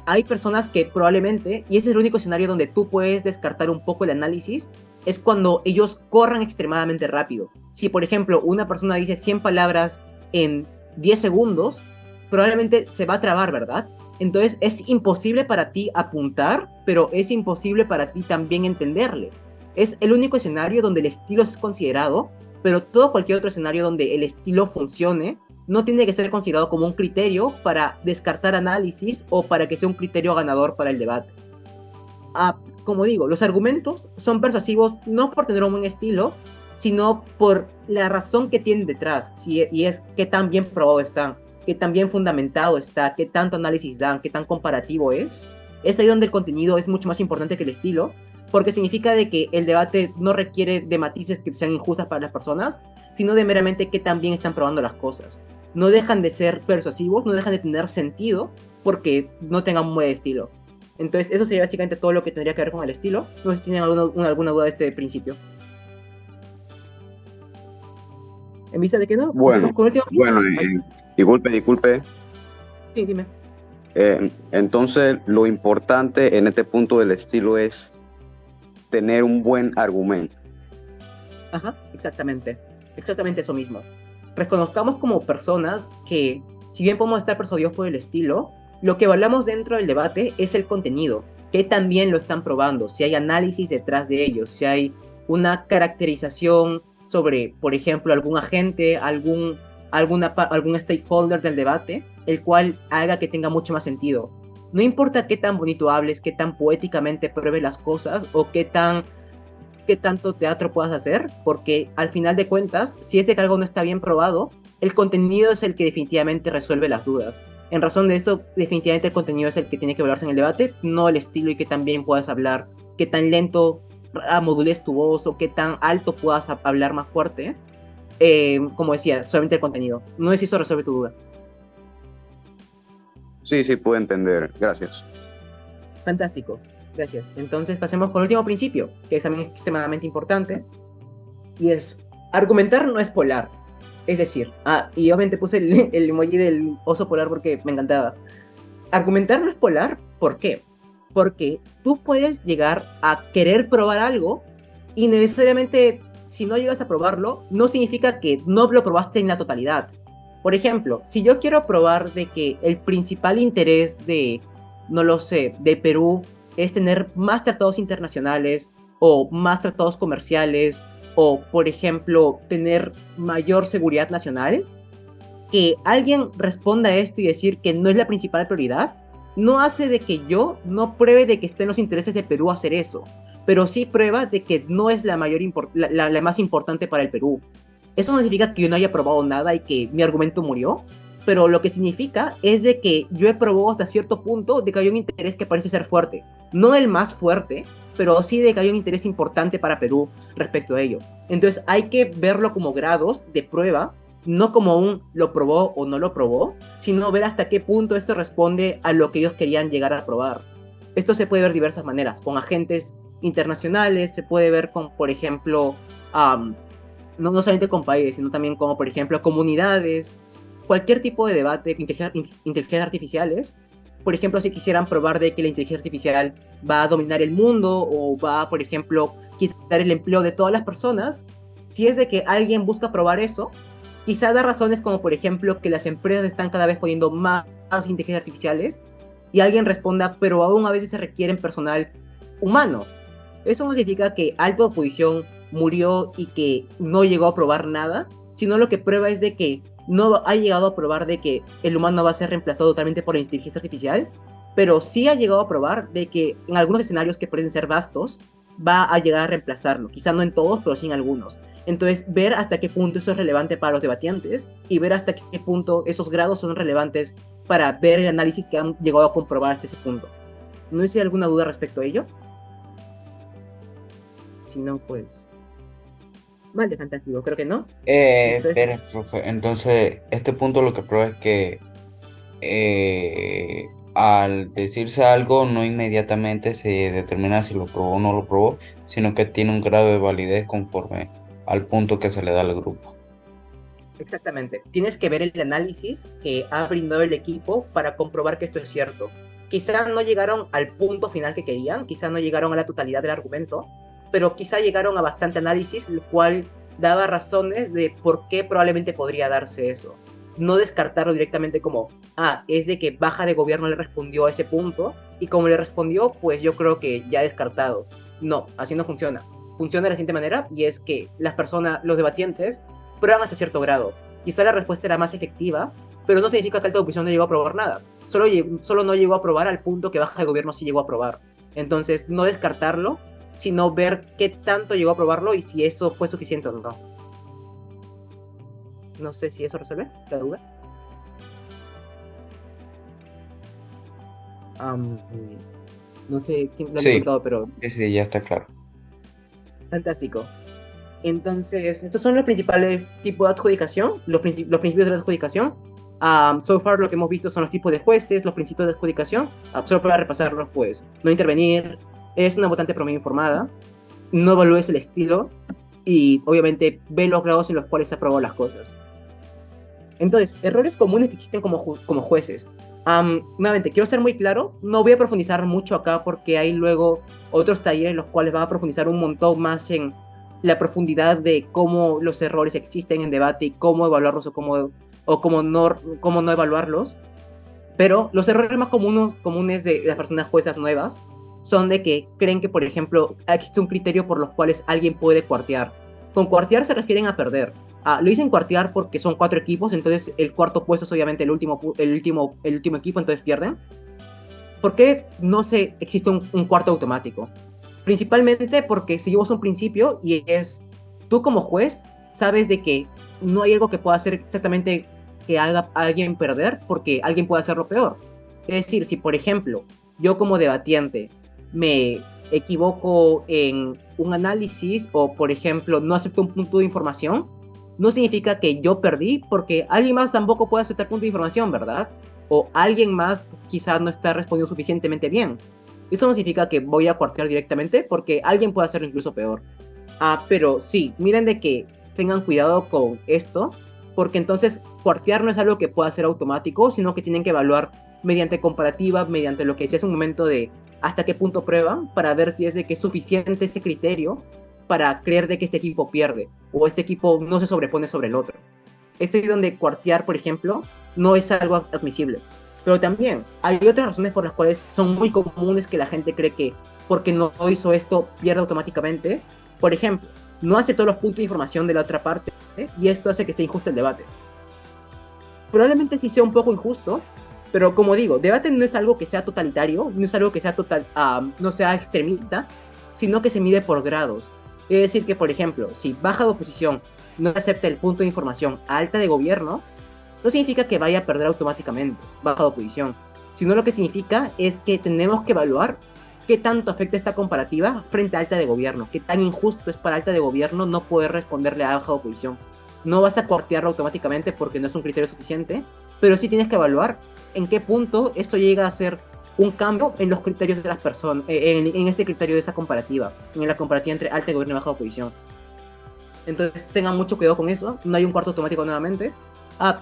hay personas que probablemente, y ese es el único escenario donde tú puedes descartar un poco el análisis, es cuando ellos corran extremadamente rápido. Si, por ejemplo, una persona dice 100 palabras en 10 segundos, probablemente se va a trabar, ¿verdad? Entonces es imposible para ti apuntar, pero es imposible para ti también entenderle. Es el único escenario donde el estilo es considerado, pero todo cualquier otro escenario donde el estilo funcione no tiene que ser considerado como un criterio para descartar análisis o para que sea un criterio ganador para el debate. Como digo, los argumentos son persuasivos no por tener un buen estilo, sino por la razón que tienen detrás, y es qué tan bien probado están, qué tan bien fundamentado está, qué tanto análisis dan, qué tan comparativo es. Es ahí donde el contenido es mucho más importante que el estilo, porque significa de que el debate no requiere de matices que sean injustas para las personas, sino de meramente qué tan bien están probando las cosas. No dejan de ser persuasivos, no dejan de tener sentido porque no tengan un buen estilo. Entonces eso sería básicamente todo lo que tendría que ver con el estilo. No sé si tienen alguna duda de este principio. ¿En vista de que no? Bueno, disculpe. Sí, dime. Entonces, lo importante en este punto del estilo es tener un buen argumento. Ajá, exactamente eso mismo. Reconozcamos como personas que, si bien podemos estar persuadidos por el estilo, lo que evaluamos dentro del debate es el contenido, que también lo están probando, si hay análisis detrás de ellos, si hay una caracterización sobre, por ejemplo, algún agente, algún stakeholder del debate, el cual haga que tenga mucho más sentido. No importa qué tan bonito hables, qué tan poéticamente pruebes las cosas o qué tanto teatro puedas hacer, porque al final de cuentas, si es de que algo no está bien probado, el contenido es el que definitivamente resuelve las dudas. En razón de eso, definitivamente el contenido es el que tiene que evaluarse en el debate, no el estilo y que tan bien puedas hablar, qué tan lento modules tu voz o qué tan alto puedas hablar más fuerte. Como decía, solamente el contenido. No sé si eso resuelve tu duda. Sí, sí, puedo entender. Gracias. Fantástico, gracias. Entonces pasemos con el último principio, que es también extremadamente importante, y es, argumentar no es polar. Es decir, y obviamente puse el emoji del oso polar porque me encantaba. Argumentar no es polar, ¿por qué? Porque tú puedes llegar a querer probar algo y necesariamente si no llegas a probarlo, no significa que no lo probaste en la totalidad. Por ejemplo, si yo quiero probar de que el principal interés de, no lo sé, de Perú es tener más tratados internacionales o más tratados comerciales o, por ejemplo, tener mayor seguridad nacional, que alguien responda a esto y decir que no es la principal prioridad, no hace de que yo no pruebe de que esté en los intereses de Perú hacer eso, pero sí prueba de que no es la más importante para el Perú. Eso no significa que yo no haya probado nada y que mi argumento murió, pero lo que significa es de que yo he probado hasta cierto punto de que hay un interés que parece ser fuerte. No el más fuerte, pero sí de que hay un interés importante para Perú respecto a ello. Entonces hay que verlo como grados de prueba, no como un lo probó o no lo probó, sino ver hasta qué punto esto responde a lo que ellos querían llegar a probar. Esto se puede ver de diversas maneras, con agentes internacionales, se puede ver con, por ejemplo, no solamente con países, sino también como, por ejemplo, comunidades, cualquier tipo de debate, inteligencias artificiales. Por ejemplo, si quisieran probar de que la inteligencia artificial va a dominar el mundo o va, por ejemplo, quitar el empleo de todas las personas, si es de que alguien busca probar eso, quizá da razones como, por ejemplo, que las empresas están cada vez poniendo más inteligencias artificiales y alguien responda, pero aún a veces se requieren personal humano. Eso no significa que alta oposición murió y que no llegó a probar nada, sino lo que prueba es de que no ha llegado a probar de que el humano va a ser reemplazado totalmente por la inteligencia artificial, pero sí ha llegado a probar de que en algunos escenarios que parecen ser vastos, va a llegar a reemplazarlo. Quizá no en todos, pero sí en algunos. Entonces, ver hasta qué punto eso es relevante para los debatientes y ver hasta qué punto esos grados son relevantes para ver el análisis que han llegado a comprobar hasta ese punto. ¿No sé si hay alguna duda respecto a ello? Si no, pues... Vale, fantástico, creo que no. Espera, profe. Entonces, este punto lo que prueba es que al decirse algo, no inmediatamente se determina si lo probó o no lo probó, sino que tiene un grado de validez conforme al punto que se le da al grupo. Exactamente. Tienes que ver el análisis que ha brindado el equipo para comprobar que esto es cierto. Quizá no llegaron al punto final que querían, quizá no llegaron a la totalidad del argumento, pero quizá llegaron a bastante análisis, lo cual daba razones de por qué probablemente podría darse eso. No descartarlo directamente como, es de que Baja de Gobierno le respondió a ese punto, y como le respondió, pues yo creo que ya descartado. No, así no funciona. Funciona de la siguiente manera, y es que las personas, los debatientes, prueban hasta cierto grado. Quizá la respuesta era más efectiva, pero no significa que alta oposición no llegó a probar nada. Solo no llegó a probar al punto que Baja de Gobierno sí llegó a probar. Entonces, no descartarlo, sino ver qué tanto llegó a probarlo y si eso fue suficiente o no. No sé si eso resuelve la duda. No sé quién lo ha preguntado, pero... Sí, ya está claro. Fantástico. Entonces, estos son los principales tipos de adjudicación, los principios de la adjudicación. So far lo que hemos visto son los tipos de jueces, los principios de adjudicación. Solo para repasarlos, pues, no intervenir, eres una votante promedio informada, no evalúes el estilo y obviamente ve los grados en los cuales se han aprobado las cosas. Entonces, errores comunes que existen como jueces. Nuevamente, quiero ser muy claro, no voy a profundizar mucho acá porque hay luego otros talleres en los cuales van a profundizar un montón más en la profundidad de cómo los errores existen en debate y cómo evaluarlos o cómo no evaluarlos. Pero los errores más comunes de las personas juezas nuevas son de que creen que, por ejemplo, existe un criterio por los cuales alguien puede cuartear. Con cuartear se refieren a perder. Lo dicen cuartear porque son 4 equipos, entonces el cuarto puesto es obviamente el último equipo, entonces pierden. ¿Por qué no existe un cuarto automático? Principalmente porque seguimos un principio y es, tú como juez sabes de que no hay algo que pueda hacer exactamente que haga a alguien perder, porque alguien puede hacerlo peor. Es decir, si por ejemplo yo como debatiente me equivoco en un análisis o por ejemplo no acepto un punto de información, no significa que yo perdí, porque alguien más tampoco puede aceptar punto de información, ¿verdad? O alguien más quizás no está respondiendo suficientemente bien. Esto no significa que voy a cuartear directamente, porque alguien puede hacerlo incluso peor. Pero sí, miren de que tengan cuidado con esto, porque entonces cuartear no es algo que pueda ser automático, sino que tienen que evaluar mediante comparativa, mediante lo que decía hace un momento de hasta qué punto prueban, para ver si es de que es suficiente ese criterio para creer de que este equipo pierde, o este equipo no se sobrepone sobre el otro. Este es donde cuartear, por ejemplo, no es algo admisible. Pero también hay otras razones por las cuales son muy comunes que la gente cree que porque no hizo esto pierde automáticamente. Por ejemplo, no hace todos los puntos de información de la otra parte, y esto hace que sea injusto el debate. Probablemente sí sea un poco injusto, pero como digo, debate no es algo que sea totalitario, no es algo que sea no sea extremista, sino que se mide por grados. Es decir que, por ejemplo, si baja de oposición no acepta el punto de información alta de gobierno, no significa que vaya a perder automáticamente baja de oposición, sino lo que significa es que tenemos que evaluar qué tanto afecta esta comparativa frente a alta de gobierno, qué tan injusto es para alta de gobierno no poder responderle a baja de oposición. No vas a cuartearlo automáticamente porque no es un criterio suficiente, pero sí tienes que evaluar en qué punto esto llega a ser un cambio en los criterios de las personas, en ese criterio de esa comparativa, en la comparativa entre alta de gobierno y baja de oposición. Entonces tengan mucho cuidado con eso, no hay un cuarto automático nuevamente.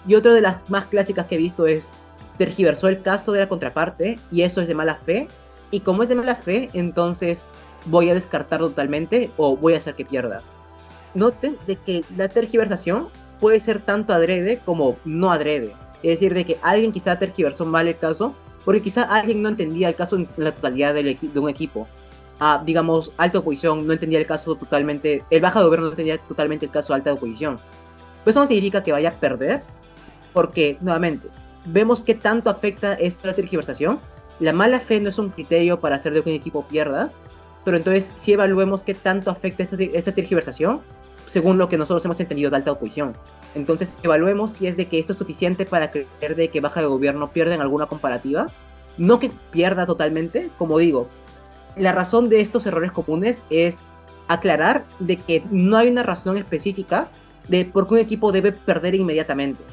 Y otra de las más clásicas que he visto es tergiversó el caso de la contraparte y eso es de mala fe, y como es de mala fe, entonces voy a descartarlo totalmente o voy a hacer que pierda. Noten de que la tergiversación puede ser tanto adrede como no adrede, es decir, de que alguien quizá tergiversó mal el caso porque quizá alguien no entendía el caso en la totalidad de un equipo. Digamos, alta oposición no entendía el caso totalmente, el baja de gobierno no entendía totalmente el caso de alta oposición. Pues eso no significa que vaya a perder, porque, nuevamente, vemos qué tanto afecta esta tergiversación. La mala fe no es un criterio para hacer de que un equipo pierda, pero entonces sí evaluemos qué tanto afecta esta tergiversación según lo que nosotros hemos entendido de alta oposición. Entonces evaluemos si es de que esto es suficiente para creer de que baja de gobierno pierde en alguna comparativa, no que pierda totalmente. Como digo, la razón de estos errores comunes es aclarar de que no hay una razón específica de por qué un equipo debe perder inmediatamente,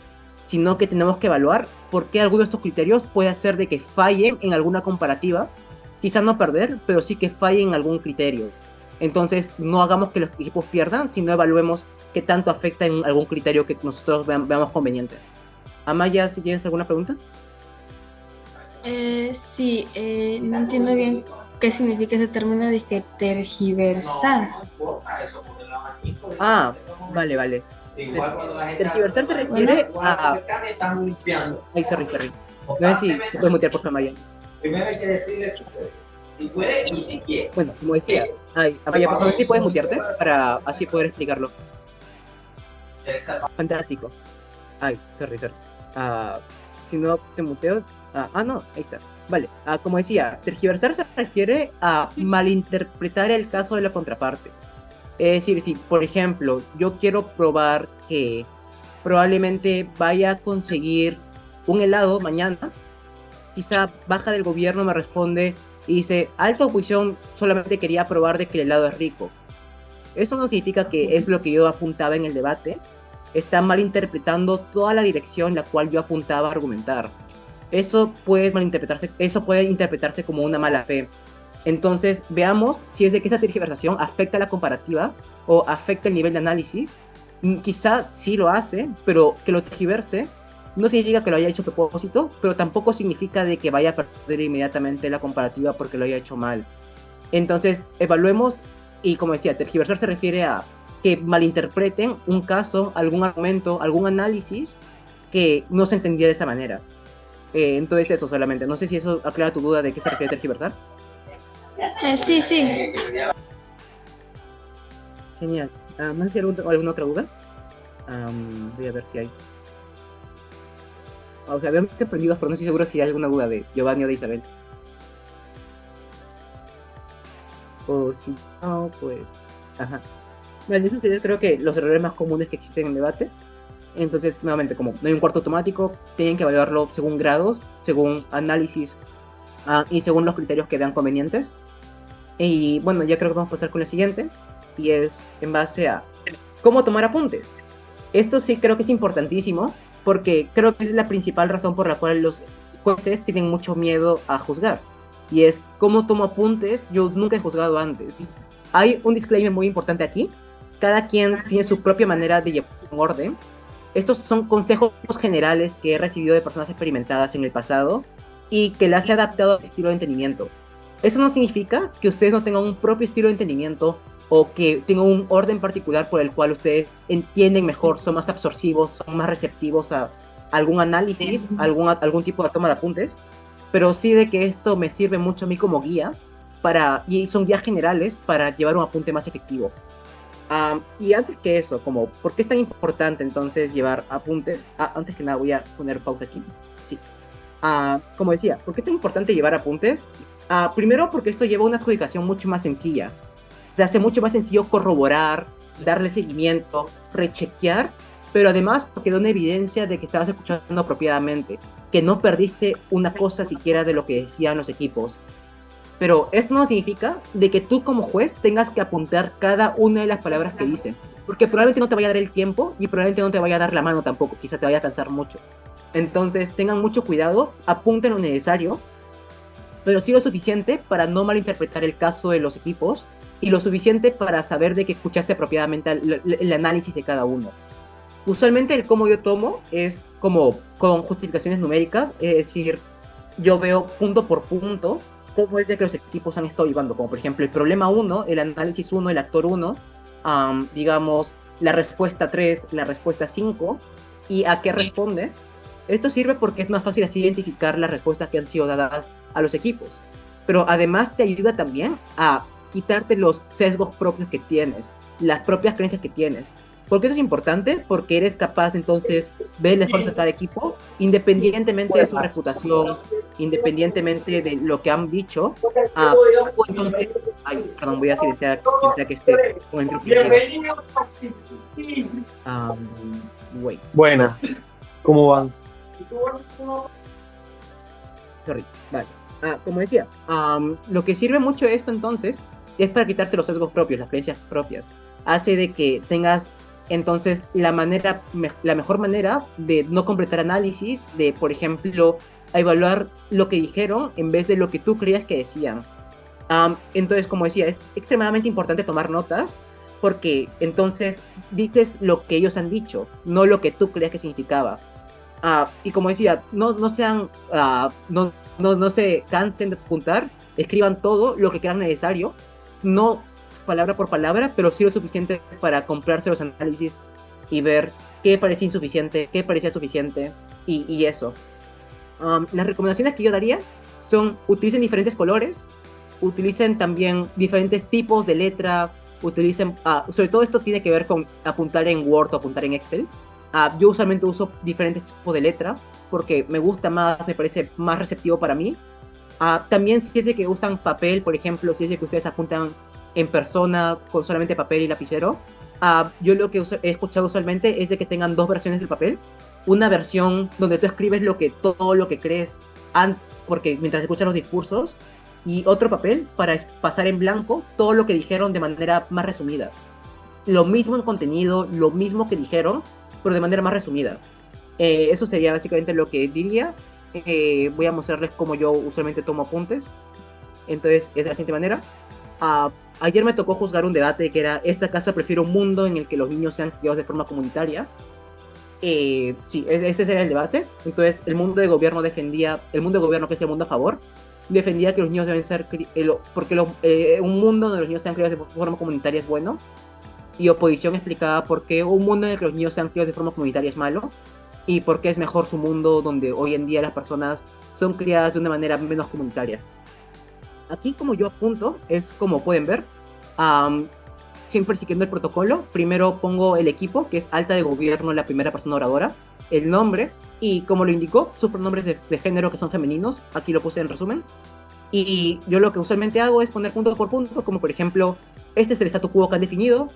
sino que tenemos que evaluar por qué alguno de estos criterios puede hacer de que fallen en alguna comparativa, quizás no perder, pero sí que fallen en algún criterio. Entonces no hagamos que los equipos pierdan, sino evaluemos qué tanto afecta en algún criterio que nosotros veamos conveniente. Amaya, si tienes alguna pregunta. Sí, no entiendo bien qué significa ese término de que tergiversar. Vale. Tergiversar se refiere a... Ay, sorry. No sé si se puede mutear, por favor, Amaya. Primero hay que decirles si puede y si quiere. Bueno, como decía, Amaya, por favor, si puedes mutearte para así poder explicarlo. Fantástico. Ay, sorry. Si no te muteo... no, ahí está. Vale, como decía, tergiversar se refiere a malinterpretar el caso de la contraparte. Es decir, si por ejemplo yo quiero probar que probablemente vaya a conseguir un helado mañana, quizá baja del gobierno me responde y dice, alta oposición solamente quería probar de que el helado es rico. Eso no significa que es lo que yo apuntaba en el debate. Está malinterpretando toda la dirección en la cual yo apuntaba a argumentar. Eso puede interpretarse como una mala fe. Entonces, veamos si es de que esa tergiversación afecta la comparativa o afecta el nivel de análisis. Quizá sí lo hace, pero que lo tergiverse no significa que lo haya hecho a propósito, pero tampoco significa de que vaya a perder inmediatamente la comparativa porque lo haya hecho mal. Entonces, evaluemos, y como decía, tergiversar se refiere a que malinterpreten un caso, algún argumento, algún análisis que no se entendía de esa manera. Entonces eso solamente. No sé si eso aclara tu duda de qué se refiere tergiversar. Sí. Genial. ¿Más hay alguna otra duda? Voy a ver si hay. O sea, veo que aprendidos, pero no estoy seguro si hay alguna duda de Giovanni o de Isabel. O si no, pues... Ajá. Vale, eso sería creo que los errores más comunes que existen en el debate. Entonces, nuevamente, como no hay un cuarto automático, tienen que evaluarlo según grados, según análisis y según los criterios que vean convenientes. Y bueno, ya creo que vamos a pasar con la siguiente, y es en base a cómo tomar apuntes. Esto sí creo que es importantísimo, porque creo que es la principal razón por la cual los jueces tienen mucho miedo a juzgar. Y es cómo tomo apuntes. Yo nunca he juzgado antes. Hay un disclaimer muy importante aquí. Cada quien tiene su propia manera de llevar un orden. Estos son consejos generales que he recibido de personas experimentadas en el pasado y que las he adaptado al estilo de entendimiento. Eso no significa que ustedes no tengan un propio estilo de entendimiento o que tengan un orden particular por el cual ustedes entienden mejor, son más absorbivos, son más receptivos a algún análisis, algún tipo de toma de apuntes, pero sí de que esto me sirve mucho a mí como guía y son guías generales para llevar un apunte más efectivo. Y antes que eso, como, ¿por qué es tan importante entonces llevar apuntes? Antes que nada voy a poner pausa aquí. Sí. Como decía, ¿por qué es tan importante llevar apuntes? Primero porque esto lleva a una adjudicación mucho más sencilla. Te hace mucho más sencillo corroborar, darle seguimiento, rechequear, pero además porque da una evidencia de que estabas escuchando apropiadamente, que no perdiste una cosa siquiera de lo que decían los equipos. Pero esto no significa de que tú como juez tengas que apuntar cada una de las palabras que dicen, porque probablemente no te vaya a dar el tiempo y probablemente no te vaya a dar la mano tampoco, quizá te vaya a cansar mucho. Entonces tengan mucho cuidado, apunten lo necesario, pero sí lo suficiente para no malinterpretar el caso de los equipos y lo suficiente para saber de que escuchaste apropiadamente el análisis de cada uno. Usualmente el cómo yo tomo es como con justificaciones numéricas, es decir, yo veo punto por punto cómo es de que los equipos han estado llevando, como por ejemplo el problema 1, el análisis 1, el actor 1, digamos, la respuesta 3, la respuesta 5, y a qué responde. Esto sirve porque es más fácil así identificar las respuestas que han sido dadas a los equipos, pero además te ayuda también a quitarte los sesgos propios que tienes, las propias creencias que tienes. ¿Por qué eso es importante? Porque eres capaz entonces de ver el esfuerzo de cada equipo, independientemente de su reputación, independientemente de lo que han dicho. Entonces, perdón, voy a silenciar a quien sea que esté con el wait. Buena, ¿cómo van? Sorry, vale. Como decía, lo que sirve mucho esto entonces es para quitarte los sesgos propios, las creencias propias. Hace de que tengas entonces la mejor manera de no completar análisis, de por ejemplo evaluar lo que dijeron en vez de lo que tú creías que decían. Entonces, como decía, es extremadamente importante tomar notas porque entonces dices lo que ellos han dicho, no lo que tú creías que significaba. Y como decía, no se cansen de apuntar, escriban todo lo que crean necesario, no palabra por palabra, pero sí lo suficiente para comprarse los análisis y ver qué parecía insuficiente, qué parecía suficiente y eso. Las recomendaciones que yo daría son: utilicen diferentes colores, utilicen también diferentes tipos de letra, utilicen, sobre todo esto tiene que ver con apuntar en Word o apuntar en Excel. Yo usualmente uso diferentes tipos de letra porque me gusta más, me parece más receptivo para mí. También si es de que usan papel, por ejemplo, si es de que ustedes apuntan en persona con solamente papel y lapicero, yo lo que he escuchado usualmente es de que tengan dos versiones del papel. Una versión donde tú escribes todo lo que crees porque mientras escuchas los discursos, y otro papel para pasar en blanco todo lo que dijeron de manera más resumida. Lo mismo en contenido, lo mismo que dijeron, pero de manera más resumida. Eso sería básicamente lo que diría. Voy a mostrarles cómo yo usualmente tomo apuntes. Entonces, es de la siguiente manera. Ayer me tocó juzgar un debate que era: esta casa prefiere un mundo en el que los niños sean criados de forma comunitaria. Sí, ese era el debate. Entonces, el mundo de gobierno, que es el mundo a favor, defendía que los niños deben ser, porque un mundo donde los niños sean criados de forma comunitaria es bueno, y oposición explicaba por qué un mundo en el que los niños sean criados de forma comunitaria es malo, y por qué es mejor su mundo donde hoy en día las personas son criadas de una manera menos comunitaria. Aquí, como yo apunto, es como pueden ver, siempre siguiendo el protocolo, primero pongo el equipo, que es alta de gobierno, la primera persona oradora, el nombre, y como lo indicó, sus pronombres de género que son femeninos, aquí lo puse en resumen, y yo lo que usualmente hago es poner punto por punto, como por ejemplo, este es el statu quo que han definido,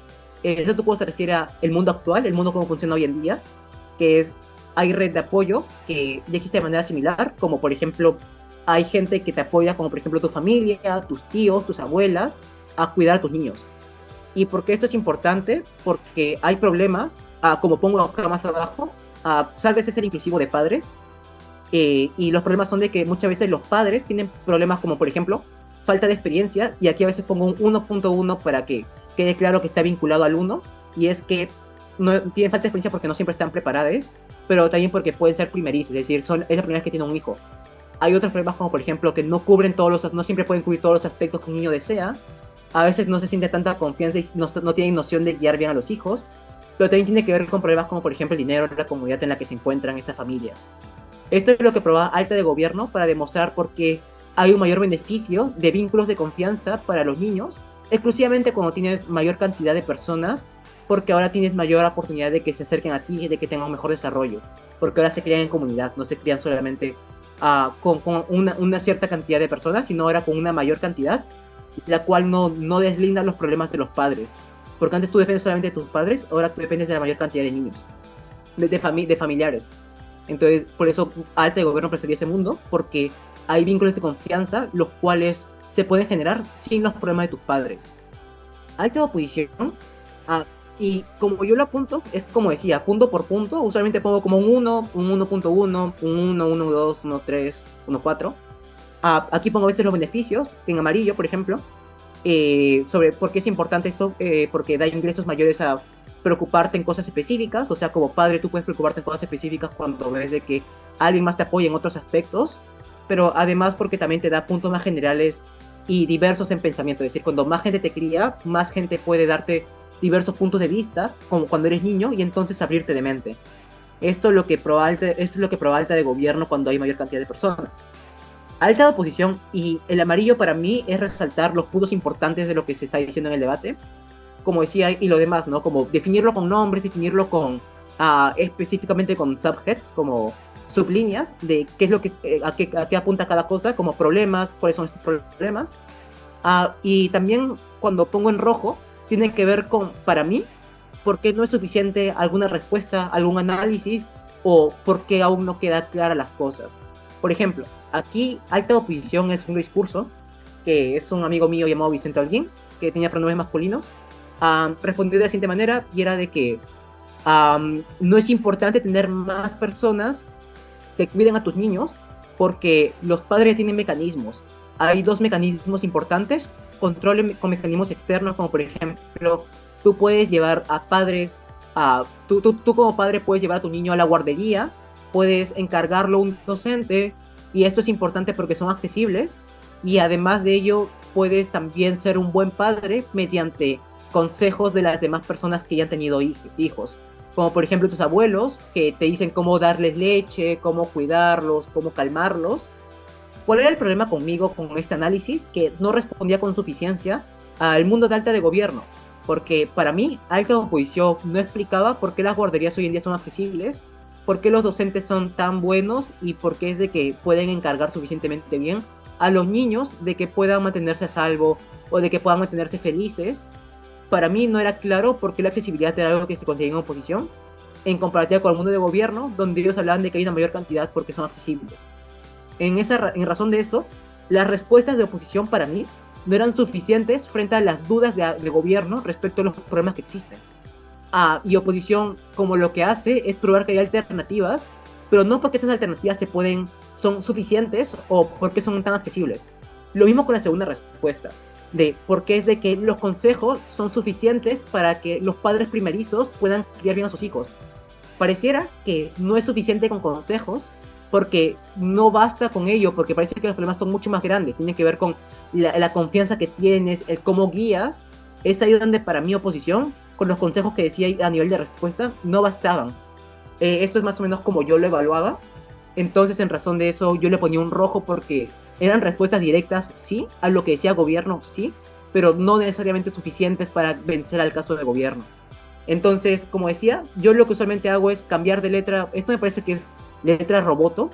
el statu quo se refiere al mundo actual, el mundo como funciona hoy en día, que es, hay red de apoyo que ya existe de manera similar, como por ejemplo, hay gente que te apoya, como por ejemplo tu familia, tus tíos, tus abuelas, a cuidar a tus niños. ¿Y por qué esto es importante? Porque hay problemas, como pongo acá más abajo, sálvese ser inclusivo de padres, y los problemas son de que muchas veces los padres tienen problemas como por ejemplo falta de experiencia, y aquí a veces pongo un 1.1 para que quede claro que está vinculado al 1, y es que no tienen falta de experiencia porque no siempre están preparadas, pero también porque pueden ser primerizos, es decir, es la primera vez que tienen un hijo. Hay otros problemas como por ejemplo que no cubren no siempre pueden cubrir todos los aspectos que un niño desea, a veces no se siente tanta confianza y no tienen noción de guiar bien a los hijos, pero también tiene que ver con problemas como por ejemplo el dinero, la comunidad en la que se encuentran estas familias. Esto es lo que prueba alta de gobierno para demostrar por qué hay un mayor beneficio de vínculos de confianza para los niños, exclusivamente cuando tienes mayor cantidad de personas, porque ahora tienes mayor oportunidad de que se acerquen a ti y de que tengan un mejor desarrollo, porque ahora se crían en comunidad, no se crían solamente con una cierta cantidad de personas, sino ahora con una mayor cantidad, la cual no deslinda los problemas de los padres, porque antes tú dependes solamente de tus padres, ahora tú dependes de la mayor cantidad de niños, de familiares. Entonces, por eso alta de gobierno prefería ese mundo, porque hay vínculos de confianza, los cuales se pueden generar sin los problemas de tus padres. Alta de oposición, y como yo lo apunto, es como decía, punto por punto, usualmente pongo como un 1, un 1.1, un 1, 1, 2, 1, 3, 1, 4. Aquí pongo a veces los beneficios, en amarillo, por ejemplo, sobre por qué es importante esto, porque da ingresos mayores a preocuparte en cosas específicas, o sea, como padre tú puedes preocuparte en cosas específicas cuando ves de que alguien más te apoya en otros aspectos, pero además porque también te da puntos más generales y diversos en pensamiento, es decir, cuando más gente te cría, más gente puede darte diversos puntos de vista, como cuando eres niño, y entonces abrirte de mente. Esto es lo que prueba alta de gobierno cuando hay mayor cantidad de personas. Alta de oposición, y el amarillo para mí es resaltar los puntos importantes de lo que se está diciendo en el debate, como decía, y lo demás, ¿no? Como definirlo con nombres, definirlo con específicamente con subheads, como sublíneas de qué es lo que a qué apunta cada cosa, como problemas, cuáles son estos problemas. Y también cuando pongo en rojo, tiene que ver con, para mí, por qué no es suficiente alguna respuesta, algún análisis, o por qué aún no queda claras las cosas. Por ejemplo, aquí alta oposición es un discurso, que es un amigo mío llamado Vicente Holguín, que tenía pronombres masculinos, respondió de la siguiente manera, y era de que no es importante tener más personas que cuiden a tus niños, porque los padres tienen mecanismos. Hay dos mecanismos importantes, control con mecanismos externos, como por ejemplo, tú puedes llevar a padres, tú como padre puedes llevar a tu niño a la guardería, puedes encargarlo a un docente, y esto es importante porque son accesibles, y además de ello, puedes también ser un buen padre mediante consejos de las demás personas que ya han tenido hijos, como por ejemplo tus abuelos, que te dicen cómo darles leche, cómo cuidarlos, cómo calmarlos. ¿Cuál era el problema conmigo con este análisis? Que no respondía con suficiencia al mundo de alta de gobierno, porque para mí, alta de oposición no explicaba por qué las guarderías hoy en día son accesibles, por qué los docentes son tan buenos y por qué es de que pueden encargar suficientemente bien a los niños de que puedan mantenerse a salvo o de que puedan mantenerse felices. Para mí no era claro por qué la accesibilidad era algo que se conseguía en oposición, en comparativa con el mundo de gobierno, donde ellos hablaban de que hay una mayor cantidad porque son accesibles. En razón de eso, las respuestas de oposición para mí no eran suficientes frente a las dudas de gobierno respecto a los problemas que existen. Y oposición, como lo que hace, es probar que hay alternativas, pero no porque estas alternativas son suficientes o porque son tan accesibles. Lo mismo con la segunda respuesta, de por qué es de que los consejos son suficientes para que los padres primerizos puedan criar bien a sus hijos. Pareciera que no es suficiente con consejos, porque no basta con ello, porque parece que los problemas son mucho más grandes, tienen que ver con la confianza que tienes, el cómo guías. Es ahí donde para mi oposición, con los consejos que decía a nivel de respuesta, no bastaban. Eso es más o menos como yo lo evaluaba. Entonces, en razón de eso, yo le ponía un rojo porque eran respuestas directas, sí, a lo que decía gobierno, sí, pero no necesariamente suficientes para vencer al caso de gobierno. Entonces, como decía, yo lo que usualmente hago es cambiar de letra. Esto me parece que es letra Roboto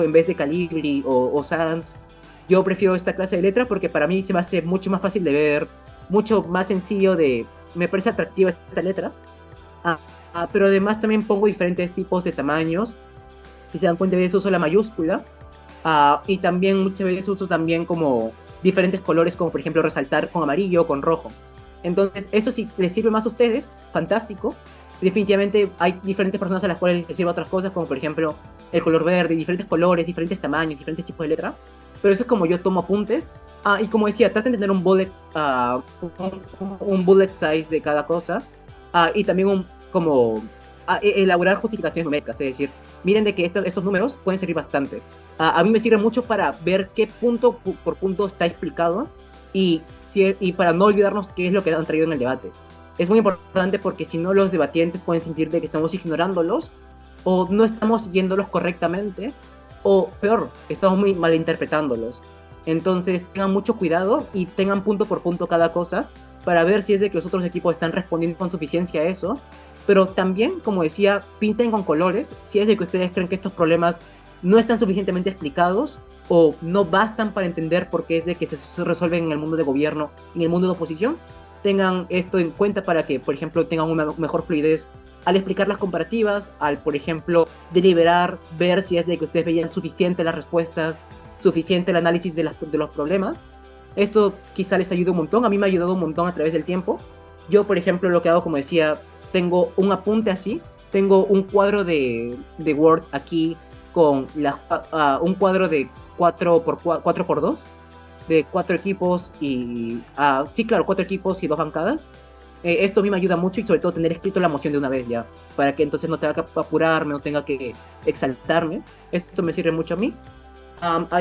en vez de Calibri o Sans. Yo prefiero esta clase de letra porque para mí se me hace mucho más fácil de ver, mucho más sencillo de... Me parece atractiva esta letra. Pero además también pongo diferentes tipos de tamaños. Si se dan cuenta, a veces uso la mayúscula. Y también muchas veces uso también como diferentes colores, como por ejemplo resaltar con amarillo o con rojo. Entonces, esto si les sirve más a ustedes, fantástico. Definitivamente hay diferentes personas a las cuales les sirve otras cosas, como por ejemplo el color verde, diferentes colores, diferentes tamaños, diferentes tipos de letra. Pero eso es como yo tomo apuntes. Y como decía, traten de tener un bullet size de cada cosa. Y también elaborar justificaciones numéricas, es decir, miren de que estos números pueden servir bastante. A mí me sirve mucho para ver qué punto por punto está explicado y para no olvidarnos qué es lo que han traído en el debate. Es muy importante porque si no, los debatientes pueden sentir de que estamos ignorándolos o no estamos siguiéndolos correctamente o peor, estamos muy malinterpretándolos. Entonces tengan mucho cuidado y tengan punto por punto cada cosa para ver si es de que los otros equipos están respondiendo con suficiencia a eso. Pero también, como decía, pinten con colores si es de que ustedes creen que estos problemas no están suficientemente explicados o no bastan para entender por qué es de que se resuelven en el mundo de gobierno, en el mundo de oposición. Tengan esto en cuenta para que, por ejemplo, tengan una mejor fluidez al explicar las comparativas, al, por ejemplo, deliberar, ver si es de que ustedes veían suficiente las respuestas, suficiente el análisis de los problemas. Esto quizá les ayude un montón. A mí me ha ayudado un montón a través del tiempo. Yo, por ejemplo, lo que hago, como decía, tengo un apunte así, tengo un cuadro de Word aquí con un cuadro de 4x2 de 4 equipos y sí, claro, 4 equipos y 2 bancadas. Esto a mí me ayuda mucho y sobre todo tener escrito la moción de una vez ya, para que entonces no tenga que apurarme, no tenga que exaltarme. Esto me sirve mucho a mí.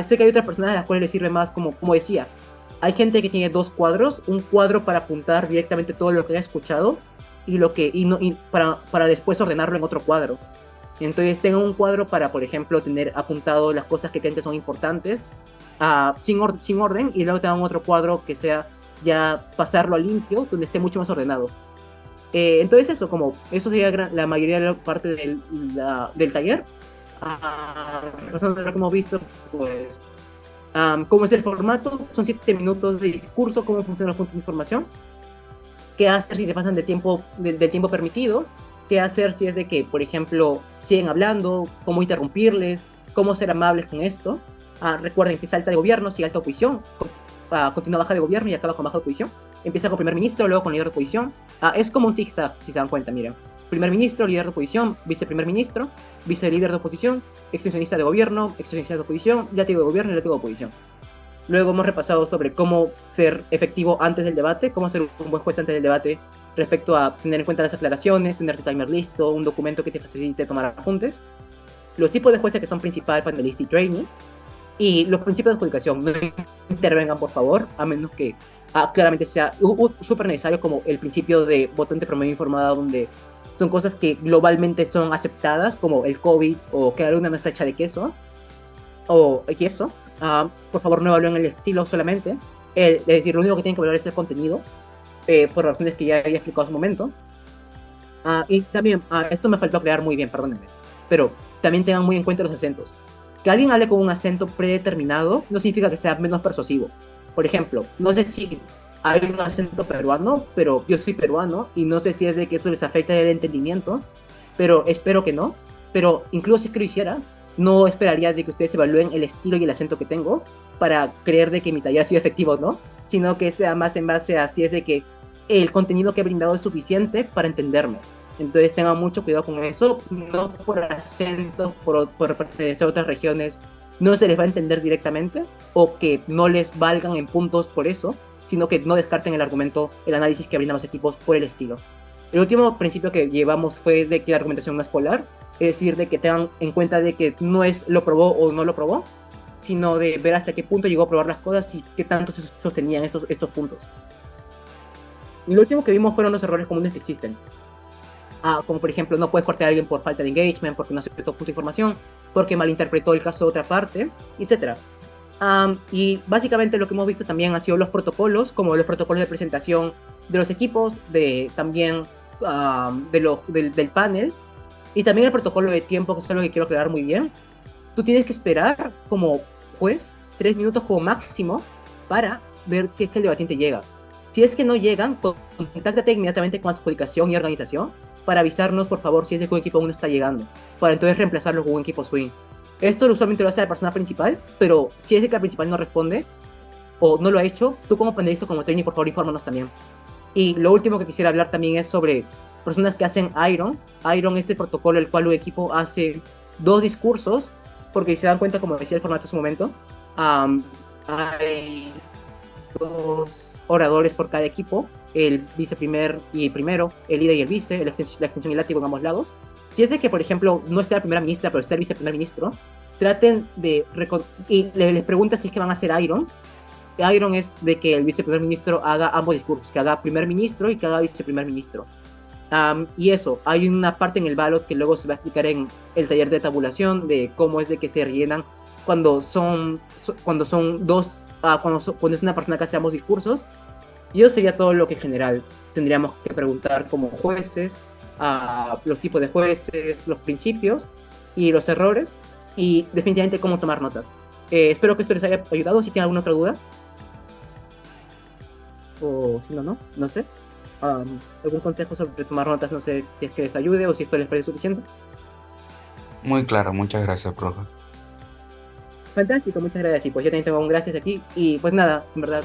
Sé que hay otras personas a las cuales les sirve más, como decía, hay gente que tiene 2 cuadros, un cuadro para apuntar directamente todo lo que haya escuchado y para después ordenarlo en otro cuadro. Entonces tengan un cuadro para, por ejemplo, tener apuntado las cosas que creen que son importantes sin orden, y luego tengan otro cuadro que sea ya pasarlo a limpio, donde esté mucho más ordenado. Entonces eso sería la mayoría de la parte del taller. Pasando a lo que hemos visto, pues cómo es el formato, son 7 minutos de discurso, cómo funcionan los puntos de información, qué hacer si se pasan del tiempo permitido, qué hacer si es de que, por ejemplo, siguen hablando, cómo interrumpirles, cómo ser amables con esto. Recuerden, empieza alta de gobierno, sigue alta oposición, continúa baja de gobierno y acaba con baja de oposición. Empieza con primer ministro, luego con líder de oposición. Es como un zigzag, si se dan cuenta, miren. Primer ministro, líder de oposición, viceprimer ministro, vicelíder de oposición, extensionista de gobierno, extensionista de oposición, látigo de gobierno y látigo de oposición. Luego hemos repasado sobre cómo ser efectivo antes del debate, cómo ser un buen juez antes del debate respecto a tener en cuenta las aclaraciones, tener tu timer listo, un documento que te facilite tomar apuntes, los tipos de jueces que son principal, panelista y trainee, y los principios de adjudicación. No intervengan, por favor, a menos que claramente sea súper necesario, como el principio de votante promedio informado, donde son cosas que globalmente son aceptadas, como el COVID o que la luna no está hecha de queso, o queso. Por favor, no evalúen el estilo solamente. Es decir, lo único que tienen que evaluar es el contenido, por razones que ya había explicado hace un momento. Y también, esto me faltó aclarar muy bien, perdónenme, pero también tengan muy en cuenta los acentos. Que alguien hable con un acento predeterminado no significa que sea menos persuasivo. Por ejemplo, no sé si hay un acento peruano, pero yo soy peruano y no sé si es de que eso les afecta el entendimiento, pero espero que no. Pero incluso si es que lo hiciera, no esperaría de que ustedes evalúen el estilo y el acento que tengo para creer de que mi taller ha sido efectivo o no, sino que sea más en base a si es de que el contenido que he brindado es suficiente para entenderme. Entonces tengan mucho cuidado con eso, no por acento, por pertenecer a otras regiones, no se les va a entender directamente, o que no les valgan en puntos por eso, sino que no descarten el argumento, el análisis que brindan los equipos por el estilo. El último principio que llevamos fue de que la argumentación no es polar, es decir, de que tengan en cuenta de que no es lo probó o no lo probó, sino de ver hasta qué punto llegó a probar las cosas y qué tanto se sostenían estos puntos. Y lo último que vimos fueron los errores comunes que existen. Como por ejemplo, no puedes cortar a alguien por falta de engagement, porque no aceptó punto de información, porque malinterpretó el caso de otra parte, etc. Y básicamente lo que hemos visto también han sido los protocolos, como los protocolos de presentación de los equipos, también del panel, y también el protocolo de tiempo, que es algo que quiero aclarar muy bien. Tú tienes que esperar como juez 3 minutos como máximo para ver si es que el debatiente llega. Si es que no llegan, contáctate inmediatamente con adjudicación y organización para avisarnos, por favor, si es que un equipo 1 está llegando, para entonces reemplazarlo con un equipo swing. Esto usualmente lo hace la persona principal, pero si es que la principal no responde o no lo ha hecho, tú como panelista o como trainee, por favor, infórmanos también. Y lo último que quisiera hablar también es sobre personas que hacen Iron. Iron es el protocolo el cual un equipo hace 2 discursos, porque si se dan cuenta, como decía el formato en su momento, hay 2 oradores por cada equipo, el viceprimer y primero, el líder y el vice, la extensión y el látigo en ambos lados. Si es de que, por ejemplo, no está la primera ministra, pero está el viceprimer ministro, traten de... y les pregunta si es que van a hacer Iron. Iron es de que el viceprimer ministro haga ambos discursos, que haga primer ministro y que haga viceprimer ministro. Y eso, hay una parte en el ballot que luego se va a explicar en el taller de tabulación de cómo es de que se rellenan cuando son dos, cuando es una persona que hace ambos discursos. Y eso sería todo lo que en general tendríamos que preguntar como jueces, los tipos de jueces, los principios y los errores, y definitivamente cómo tomar notas. Espero que esto les haya ayudado. Si tienen alguna otra duda, o si no sé. Algún consejo sobre tomar notas, no sé si es que les ayude o si esto les parece suficiente. Muy claro, muchas gracias, profe. Fantástico, muchas gracias. Y pues yo también tengo un gracias aquí. Y pues nada, en verdad,